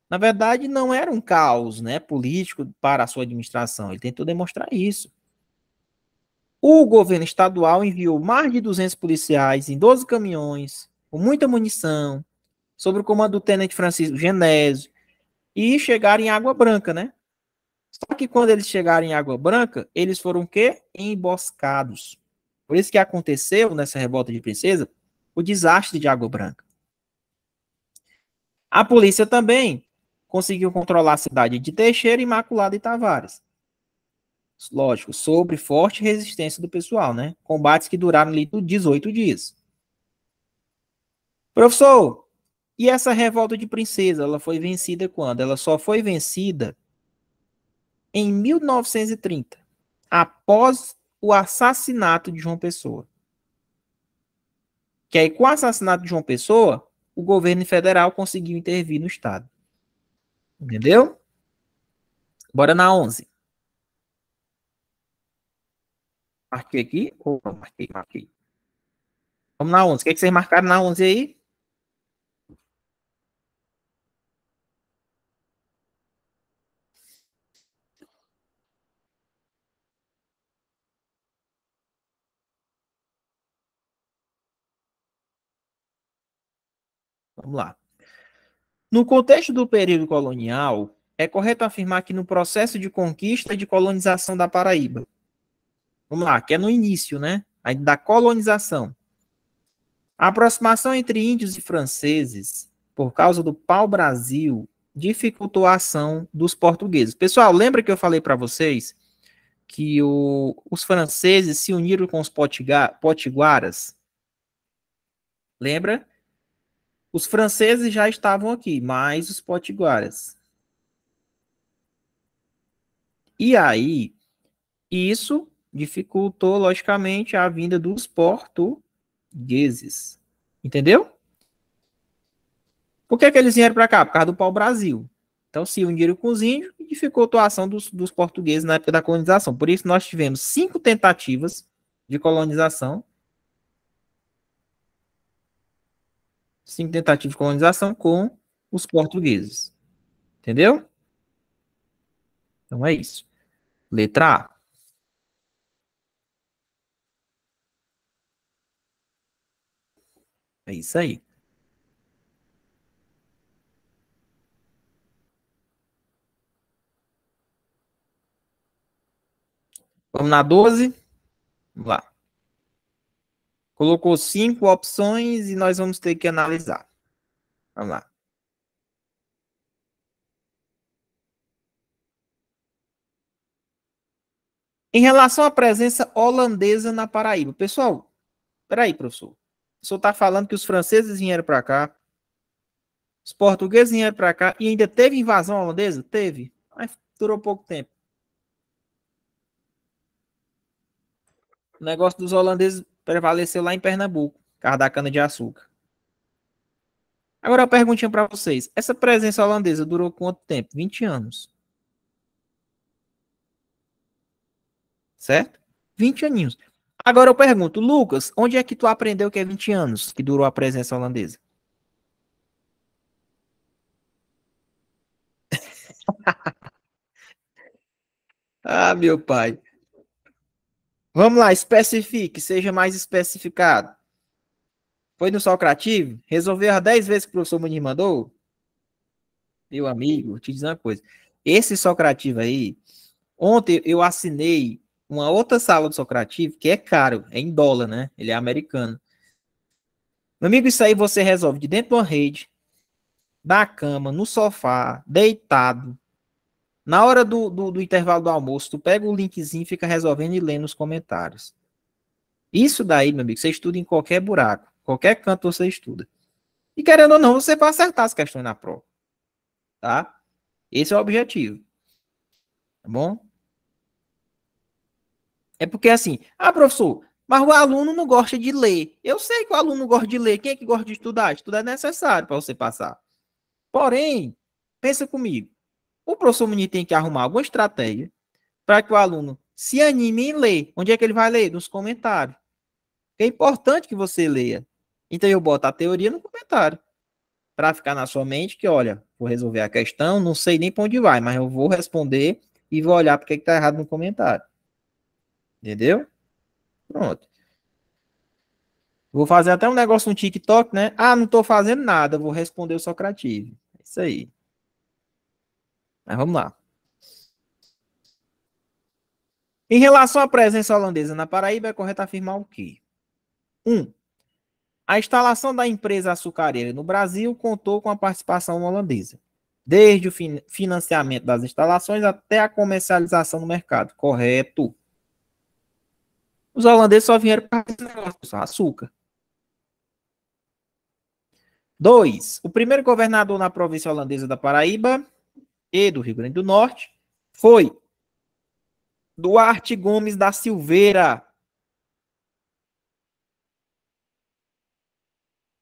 Speaker 1: na verdade, não era um caos, né, político para a sua administração. Ele tentou demonstrar isso. O governo estadual enviou mais de 200 policiais em 12 caminhões, com muita munição, sob o comando do tenente Francisco Genésio, e chegaram em Água Branca, né? Só que quando eles chegaram em Água Branca, eles foram o quê? Emboscados. Por isso que aconteceu, nessa revolta de Princesa, o desastre de Água Branca. A polícia também conseguiu controlar a cidade de Teixeira, Imaculada e Tavares. Lógico, sobre forte resistência do pessoal, né? Combates que duraram ali 18 dias. Professor, e essa revolta de Princesa, ela foi vencida quando? Ela só foi vencida em 1930, após o assassinato de João Pessoa. Que aí, com o assassinato de João Pessoa, o governo federal conseguiu intervir no Estado. Entendeu? Bora na 11. Marquei aqui? Ou não, marquei. Vamos na 11. O que, é que vocês marcaram na 11 aí? Vamos lá. No contexto do período colonial, é correto afirmar que no processo de conquista e de colonização da Paraíba, vamos lá, que é no início, né? Aí da colonização. A aproximação entre índios e franceses, por causa do pau-brasil, dificultou a ação dos portugueses. Pessoal, lembra que eu falei para vocês que os franceses se uniram com os potiguaras? Lembra? Os franceses já estavam aqui, mas os potiguaras. E aí, isso dificultou, logicamente, a vinda dos portugueses. Entendeu? Por que eles vieram para cá? Por causa do pau-brasil. Então, se uniram com os índios e dificultou a ação dos portugueses na época da colonização. Por isso, nós tivemos 5 tentativas de colonização. 5 tentativas de colonização com os portugueses. Entendeu? Então, é isso. Letra A. É isso aí. Vamos na 12. Vamos lá. Colocou 5 opções e nós vamos ter que analisar. Vamos lá. Em relação à presença holandesa na Paraíba. Pessoal, peraí, professor. O senhor está falando que os franceses vieram para cá, os portugueses vieram para cá e ainda teve invasão holandesa? Teve. Mas durou pouco tempo. O negócio dos holandeses prevaleceu lá em Pernambuco, por causa da cana-de-açúcar. Agora, uma perguntinha para vocês. Essa presença holandesa durou quanto tempo? 20 anos. Certo? 20 aninhos. Agora eu pergunto, Lucas, onde é que tu aprendeu que é 20 anos que durou a presença holandesa? Ah, meu pai. Vamos lá, especifique, seja mais especificado. Foi no Socrativo? Resolveu as 10 vezes que o professor Muniz mandou? Meu amigo, vou te dizer uma coisa. Esse Socrativo aí, ontem eu assinei uma outra sala do Socrativo, que é caro, é em dólar, né? Ele é americano. Meu amigo, isso aí você resolve de dentro de uma rede, da cama, no sofá, deitado. Na hora do intervalo do almoço, tu pega o linkzinho e fica resolvendo e lendo os comentários. Isso daí, meu amigo, você estuda em qualquer buraco, qualquer canto você estuda. E querendo ou não, você vai acertar as questões na prova, tá? Esse é o objetivo, tá bom? É porque assim, professor, mas o aluno não gosta de ler. Eu sei que o aluno não gosta de ler. Quem é que gosta de estudar? Estudar é necessário para você passar. Porém, pensa comigo. O professor Muniz tem que arrumar alguma estratégia para que o aluno se anime em ler. Onde é que ele vai ler? Nos comentários. É importante que você leia. Então eu boto a teoria no comentário. Para ficar na sua mente que, olha, vou resolver a questão, não sei nem para onde vai, mas eu vou responder e vou olhar porque está errado no comentário. Entendeu? Pronto. Vou fazer até um negócio no TikTok, né? Não estou fazendo nada, vou responder o Socrativo. É isso aí. Mas vamos lá. Em relação à presença holandesa na Paraíba, é correto afirmar o quê? 1. A instalação da empresa açucareira no Brasil contou com a participação holandesa, desde o financiamento das instalações até a comercialização no mercado. Correto. Os holandeses só vieram para esse negócio, açúcar. 2. O primeiro governador na província holandesa da Paraíba e do Rio Grande do Norte foi Duarte Gomes da Silveira.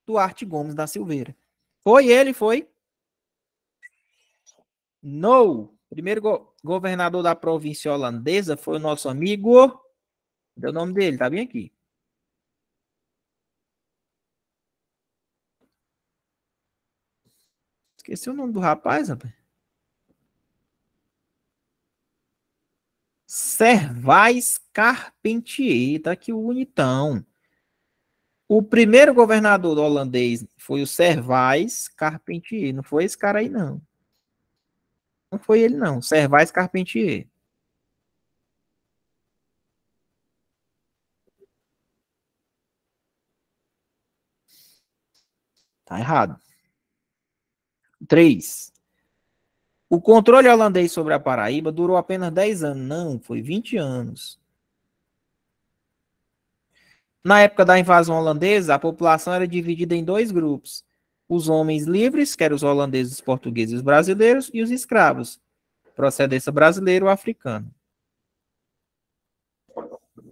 Speaker 1: Duarte Gomes da Silveira. Foi ele, foi? No. Primeiro governador da província holandesa foi o nosso amigo. Deu o nome dele, tá bem aqui. Esqueci o nome do rapaz, rapaz. Servais Carpentier, tá aqui o bonitão. O primeiro governador holandês foi o Servais Carpentier, não foi esse cara aí, não. Não foi ele, não. Servais Carpentier. Tá errado. 3. O controle holandês sobre a Paraíba durou apenas 10 anos. Não, foi 20 anos. Na época da invasão holandesa, a população era dividida em dois grupos. Os homens livres, que eram os holandeses, os portugueses e os brasileiros, e os escravos, procedência brasileira ou africana.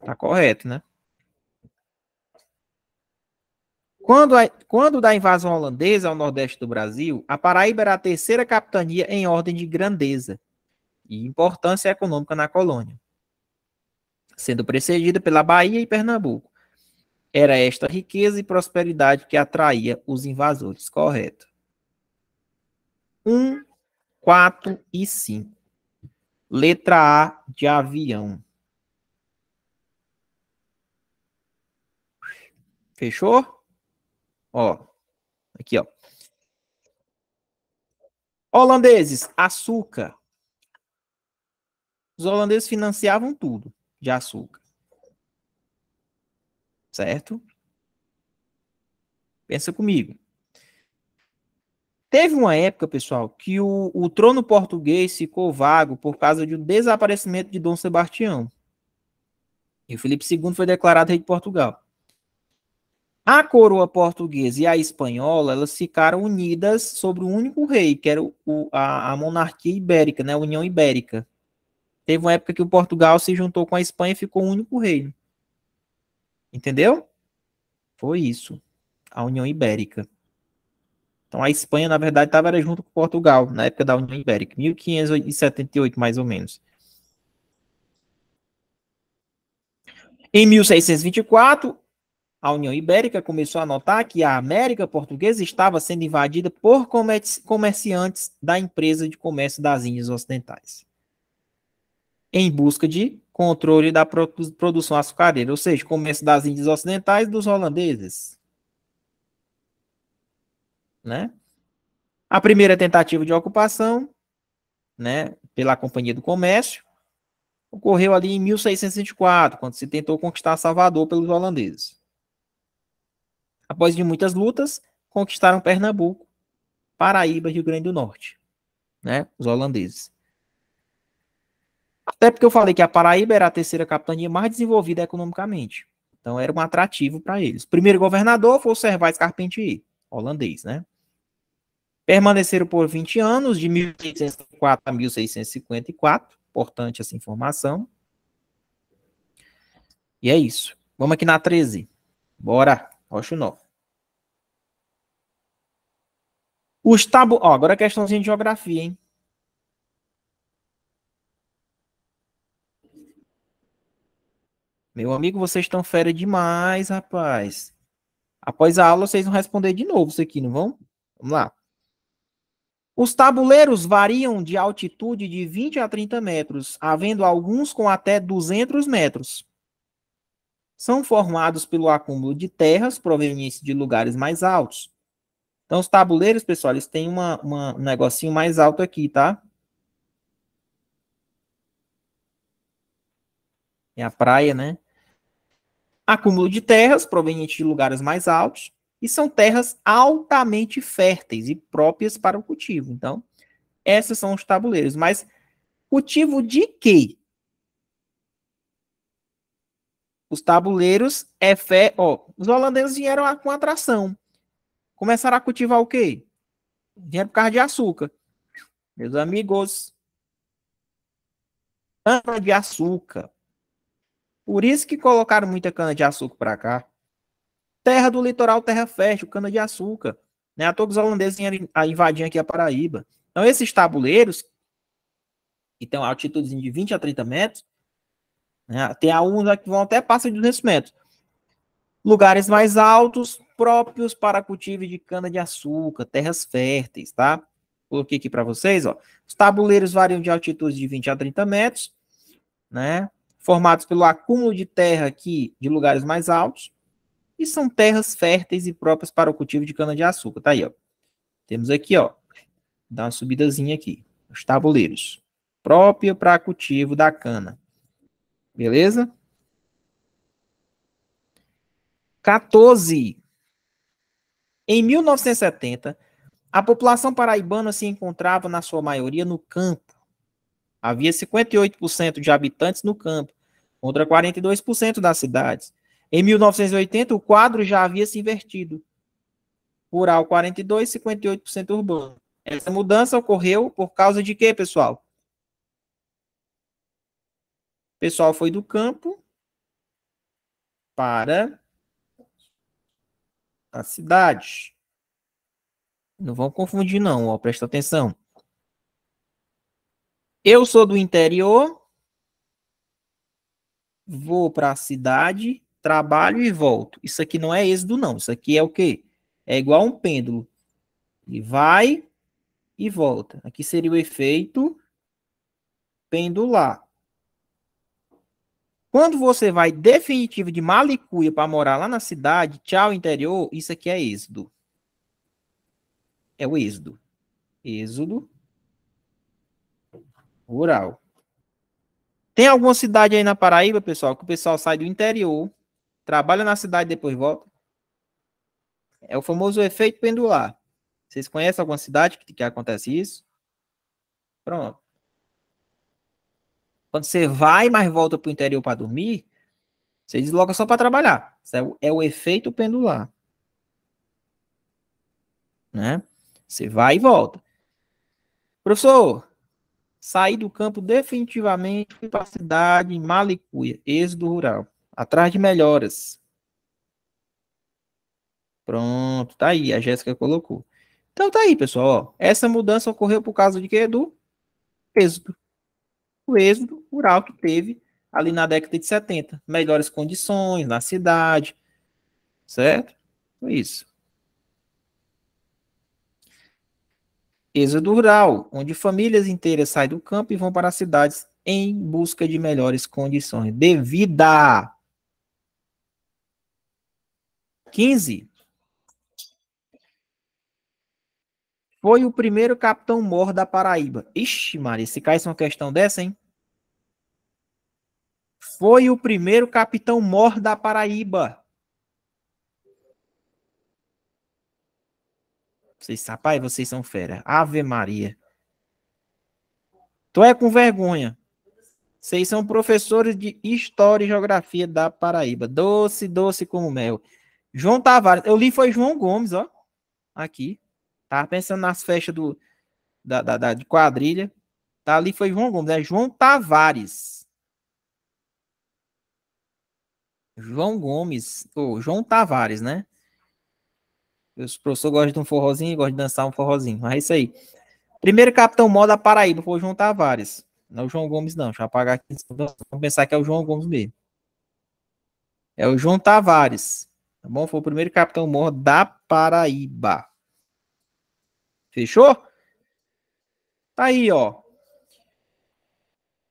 Speaker 1: Tá correto, né? Quando da invasão holandesa ao nordeste do Brasil, a Paraíba era a terceira capitania em ordem de grandeza e importância econômica na colônia, sendo precedida pela Bahia e Pernambuco. Era esta riqueza e prosperidade que atraía os invasores. Correto. 1, 4 e 5. Letra A de avião. Fechou? Ó, aqui, ó. Holandeses, açúcar. Os holandeses financiavam tudo de açúcar. Certo? Pensa comigo. Teve uma época, pessoal, que o trono português ficou vago por causa do desaparecimento de Dom Sebastião. E o Filipe II foi declarado rei de Portugal. A coroa portuguesa e a espanhola, elas ficaram unidas sobre um único rei, que era a monarquia ibérica, né? A União Ibérica. Teve uma época que o Portugal se juntou com a Espanha e ficou um único reino. Entendeu? Foi isso. A União Ibérica. Então a Espanha, na verdade, estava junto com Portugal, na época da União Ibérica, 1578, mais ou menos. Em 1624, a União Ibérica começou a notar que a América Portuguesa estava sendo invadida por comerciantes da empresa de comércio das Índias Ocidentais, em busca de controle da produção açucareira, ou seja, comércio das Índias Ocidentais dos holandeses. Né? A primeira tentativa de ocupação, né, pela Companhia do Comércio, ocorreu ali em 1624, quando se tentou conquistar Salvador pelos holandeses. Após de muitas lutas, conquistaram Pernambuco, Paraíba e Rio Grande do Norte, né, os holandeses. Até porque eu falei que a Paraíba era a terceira capitania mais desenvolvida economicamente. Então era um atrativo para eles. O primeiro governador foi o Servais Carpentier, holandês, né? Permaneceram por 20 anos, de 1604 a 1654. Importante essa informação. E é isso. Vamos aqui na 13. Bora. Rocha o nó. Os tabu... Ó, agora é questãozinha de geografia, hein? Meu amigo, vocês estão fera demais, rapaz. Após a aula, vocês vão responder de novo isso aqui, não vão? Vamos lá. Os tabuleiros variam de altitude de 20 a 30 metros, havendo alguns com até 200 metros. São formados pelo acúmulo de terras provenientes de lugares mais altos. Então, os tabuleiros, pessoal, eles têm um negocinho mais alto aqui, tá? É a praia, né? Acúmulo de terras provenientes de lugares mais altos. E são terras altamente férteis e próprias para o cultivo. Então, esses são os tabuleiros. Mas cultivo de quê? Os tabuleiros é fé. Ó, os holandeses vieram com atração. Começaram a cultivar o quê? Vieram por causa de açúcar. Meus amigos, cana de açúcar. Por isso que colocaram muita cana de açúcar para cá. Terra do litoral, terra fértil, cana de açúcar. Né? A todos os holandeses vieram invadir aqui a Paraíba. Então, esses tabuleiros, que tem uma altitude de 20 a 30 metros, né? Tem alguns que vão até passar de 200 metros. Lugares mais altos, próprios para cultivo de cana-de-açúcar, terras férteis, tá? Coloquei aqui para vocês, ó. Os tabuleiros variam de altitude de 20 a 30 metros, né? Formados pelo acúmulo de terra aqui de lugares mais altos, e são terras férteis e próprias para o cultivo de cana-de-açúcar. Tá aí, ó. Temos aqui, ó. Dá uma subidazinha aqui. os tabuleiros. Própria para cultivo da cana. Beleza? 14. Em 1970, a população paraibana se encontrava, na sua maioria, no campo. Havia 58% de habitantes no campo, contra 42% das cidades. Em 1980, o quadro já havia se invertido. Rural 42%, 58% urbano. Essa mudança ocorreu por causa de quê, pessoal? O pessoal foi do campo para a cidade. Não vão confundir, não, ó, presta atenção. Eu sou do interior, vou para a cidade, trabalho e volto. Isso aqui não é êxodo, não. Isso aqui é o quê? É igual um pêndulo. Ele vai e volta. Aqui seria o efeito pendular. Quando você vai definitivo de Malicuia para morar lá na cidade, tchau interior, isso aqui é êxodo. É o êxodo. Êxodo rural. Tem alguma cidade aí na Paraíba, pessoal, que o pessoal sai do interior, trabalha na cidade e depois volta? É o famoso efeito pendular. Vocês conhecem alguma cidade que acontece isso? Pronto. Quando você vai, mas volta para o interior para dormir, você desloca só para trabalhar. Isso é o efeito pendular. Né? Você vai e volta. Professor, saí do campo definitivamente, fui para a cidade, em Malicuia, êxodo rural, atrás de melhoras. Pronto, tá aí, a Jéssica colocou. Então tá aí, pessoal, ó. Essa mudança ocorreu por causa de quê? Do êxodo. O êxodo rural que teve ali na década de 70. Melhores condições na cidade, certo? Foi isso. Êxodo rural, onde famílias inteiras saem do campo e vão para as cidades em busca de melhores condições de vida. 15. Foi o primeiro capitão-mor da Paraíba. Ixi, Maria, se caísse uma questão dessa, hein? Foi o primeiro capitão-mor da Paraíba. Vocês, rapaz, vocês são fera. Ave Maria. Tu é com vergonha. Vocês são professores de História e Geografia da Paraíba. Doce, doce como mel. João Tavares. Eu li foi João Gomes, ó. Aqui. Tava pensando nas festas de quadrilha. Tá ali foi João Gomes. É João Tavares. João Gomes. Ou João Tavares, né? Os professores gostam de um forrozinho, gostam de dançar um forrozinho. Mas é isso aí. Primeiro capitão mó da Paraíba foi o João Tavares. Não é o João Gomes, não. Deixa eu apagar aqui. Vamos pensar que é o João Gomes mesmo. É o João Tavares. Tá bom? Foi o primeiro capitão mor da Paraíba. Fechou? Tá aí, ó.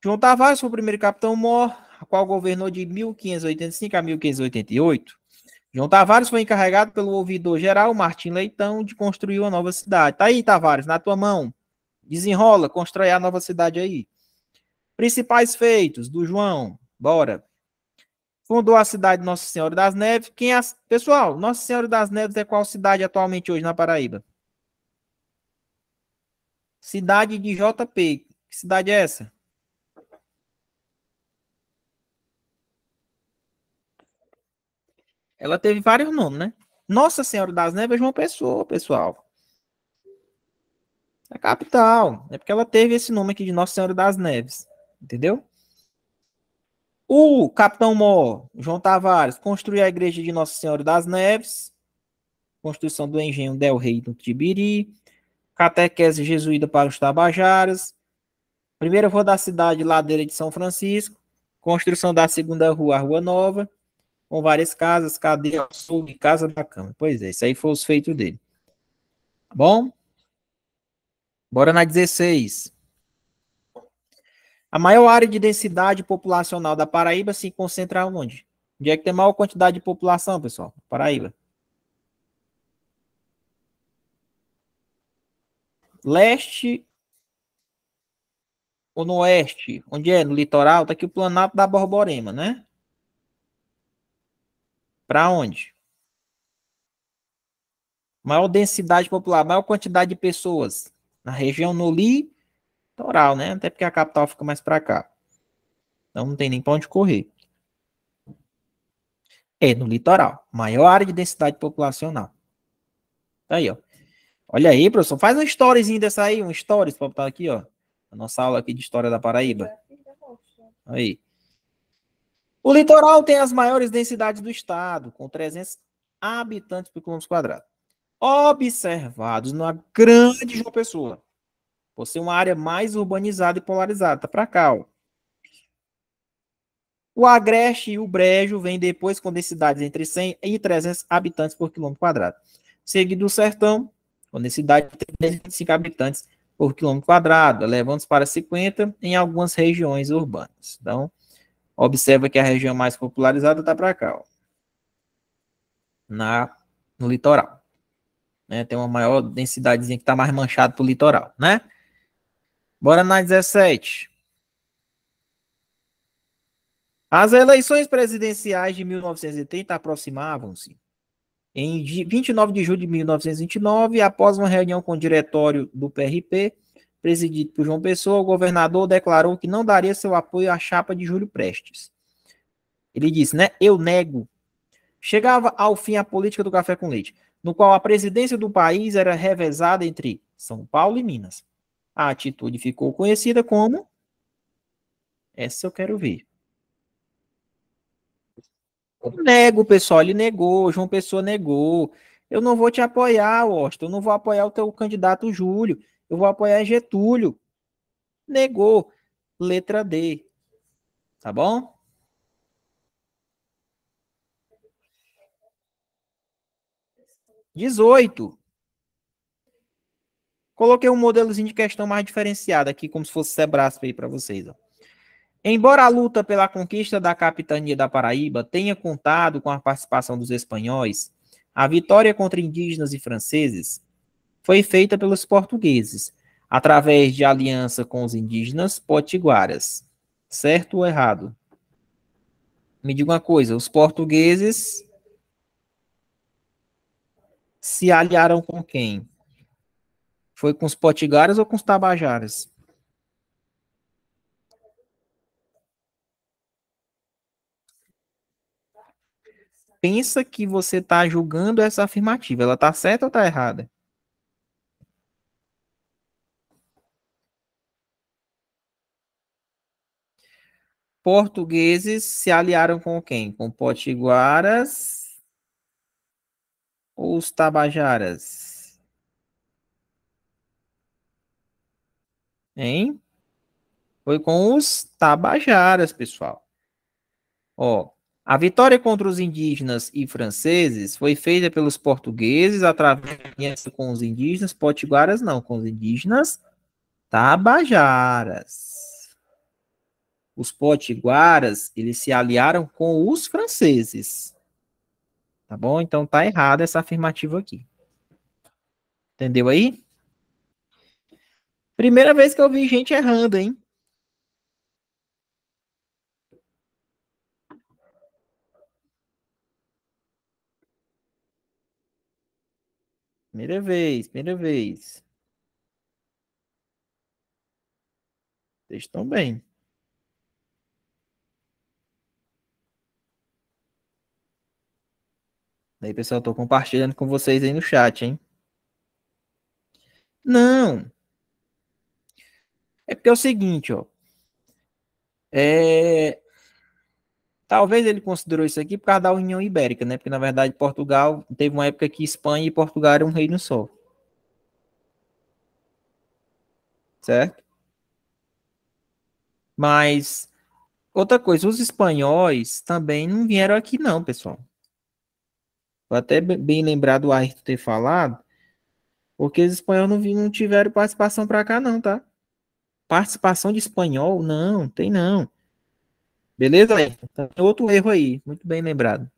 Speaker 1: João Tavares foi o primeiro capitão mor, a qual governou de 1585 a 1588. João Tavares foi encarregado pelo ouvidor-geral Martim Leitão de construir uma nova cidade. Tá aí, Tavares, na tua mão. Desenrola, constrói a nova cidade aí. Principais feitos do João. Bora. Fundou a cidade de Nossa Senhora das Neves. Pessoal, Nossa Senhora das Neves é qual cidade atualmente hoje na Paraíba? Cidade de JP. Que cidade é essa? Ela teve vários nomes, né? Nossa Senhora das Neves é João Pessoa, pessoal. É a capital. É porque ela teve esse nome aqui de Nossa Senhora das Neves. Entendeu? O capitão Mor, João Tavares, construiu a igreja de Nossa Senhora das Neves. Construção do engenho Del Rey no Tibiri. Catequese jesuíta para os Tabajaras. Primeira rua da cidade, Ladeira de São Francisco. Construção da segunda rua, a Rua Nova. Com várias casas, cadeia, açougue, casa da cama. Pois é, isso aí foi os feitos dele. Tá bom? Bora na 16. A maior área de densidade populacional da Paraíba se concentra onde? Onde é que tem maior quantidade de população, pessoal? Paraíba. Leste ou no oeste? Onde é? No litoral? Tá aqui o Planalto da Borborema, né? Para onde? Maior densidade popular, maior quantidade de pessoas. Na região no litoral, né? Até porque a capital fica mais para cá. Então não tem nem para onde correr. É, no litoral. Maior área de densidade populacional. Tá aí, ó. Olha aí, professor. Faz um storyzinho dessa aí, um stories pra botar aqui, ó. A nossa aula aqui de História da Paraíba. Aí. O litoral tem as maiores densidades do estado, com 300 habitantes por quilômetro quadrado. Observados na grande João Pessoa. Por ser uma área mais urbanizada e polarizada. Tá pra cá, ó. O Agreste e o Brejo vêm depois com densidades entre 100 e 300 habitantes por quilômetro quadrado. Seguido do Sertão, com densidade de 35 habitantes por quilômetro quadrado, elevando-se para 50 em algumas regiões urbanas. Então, observa que a região mais popularizada está para cá, ó, no litoral. Né? Tem uma maior densidadezinha que está mais manchado para o litoral, né? Bora na 17. As eleições presidenciais de 1930 aproximavam-se. Em 29 de julho de 1929, após uma reunião com o diretório do PRP, presidido por João Pessoa, o governador declarou que não daria seu apoio à chapa de Júlio Prestes. Ele disse, né? Eu nego. Chegava ao fim a política do café com leite, no qual a presidência do país era revezada entre São Paulo e Minas. A atitude ficou conhecida como... Essa eu quero ver. Eu nego, pessoal, ele negou, João Pessoa negou. Eu não vou te apoiar, Washington, eu não vou apoiar o teu candidato Júlio, eu vou apoiar Getúlio. Negou. Letra D. Tá bom? 18. Coloquei um modelozinho de questão mais diferenciado aqui, como se fosse Sebrasp aí para vocês. Ó. Embora a luta pela conquista da capitania da Paraíba tenha contado com a participação dos espanhóis, a vitória contra indígenas e franceses foi feita pelos portugueses, através de aliança com os indígenas potiguaras. Certo ou errado? Me diga uma coisa, os portugueses se aliaram com quem? Foi com os potiguaras ou com os tabajaras? Pensa que você está julgando essa afirmativa. Ela está certa ou está errada? Portugueses se aliaram com quem? Com potiguaras ou os tabajaras? Hein? Foi com os tabajaras, pessoal. Ó, a vitória contra os indígenas e franceses foi feita pelos portugueses através de aliança com os indígenas, potiguaras não, com os indígenas tabajaras. Os potiguaras, eles se aliaram com os franceses. Tá bom? Então tá errada essa afirmativa aqui. Entendeu aí? Primeira vez que eu vi gente errando, hein? Primeira vez, primeira vez. Vocês estão bem. Aí, pessoal, eu tô compartilhando com vocês aí no chat, hein? Não. É porque é o seguinte, ó. É... Talvez ele considerou isso aqui por causa da União Ibérica, né? Porque, na verdade, Portugal... Teve uma época que Espanha e Portugal eram um reino só. Certo? Mas... Outra coisa, os espanhóis também não vieram aqui não, pessoal. Foi até bem lembrado o Ayrton ter falado, porque os espanhóis não tiveram participação para cá não, tá? Participação de espanhol? Não, tem não. Beleza, Ayrton? Tem outro erro aí, muito bem lembrado.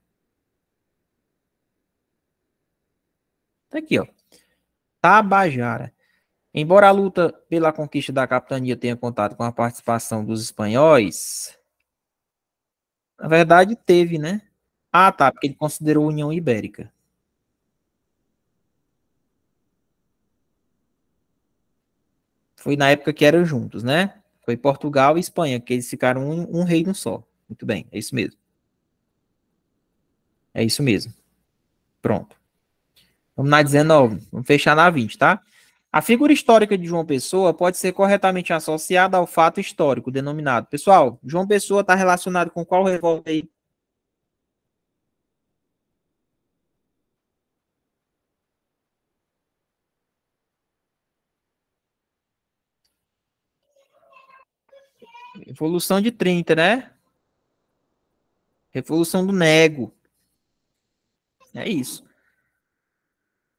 Speaker 1: Tá aqui, ó. Tabajara. Embora a luta pela conquista da capitania tenha contado com a participação dos espanhóis, na verdade teve, né? Ah, tá, porque ele considerou a União Ibérica. Foi na época que eram juntos, né? Foi Portugal e Espanha, que eles ficaram um reino só. Muito bem, é isso mesmo. É isso mesmo. Pronto. Vamos na 19. Vamos fechar na 20, tá? A figura histórica de João Pessoa pode ser corretamente associada ao fato histórico denominado. Pessoal, João Pessoa está relacionado com qual revolta aí? Revolução de 30, né? Revolução do Nego. É isso.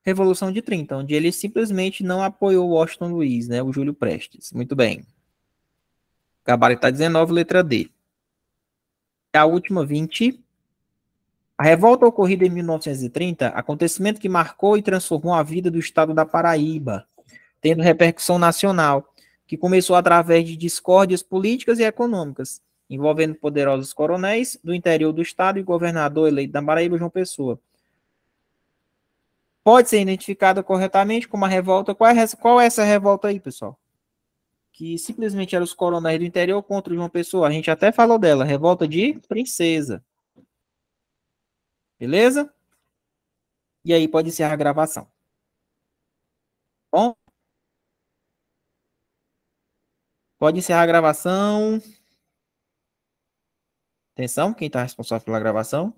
Speaker 1: Revolução de 30, onde ele simplesmente não apoiou o Washington Luiz, né? O Júlio Prestes. Muito bem. Gabarito está 19, letra D. A última, 20. A revolta ocorrida em 1930, acontecimento que marcou e transformou a vida do estado da Paraíba, tendo repercussão nacional, que começou através de discórdias políticas e econômicas, envolvendo poderosos coronéis do interior do estado e governador eleito da Paraíba, João Pessoa. Pode ser identificada corretamente como a revolta. Qual é essa revolta aí, pessoal? Que simplesmente eram os coronéis do interior contra o João Pessoa. A gente até falou dela, revolta de Princesa. Beleza? E aí pode encerrar a gravação. Bom, pode encerrar a gravação. Atenção, quem está responsável pela gravação?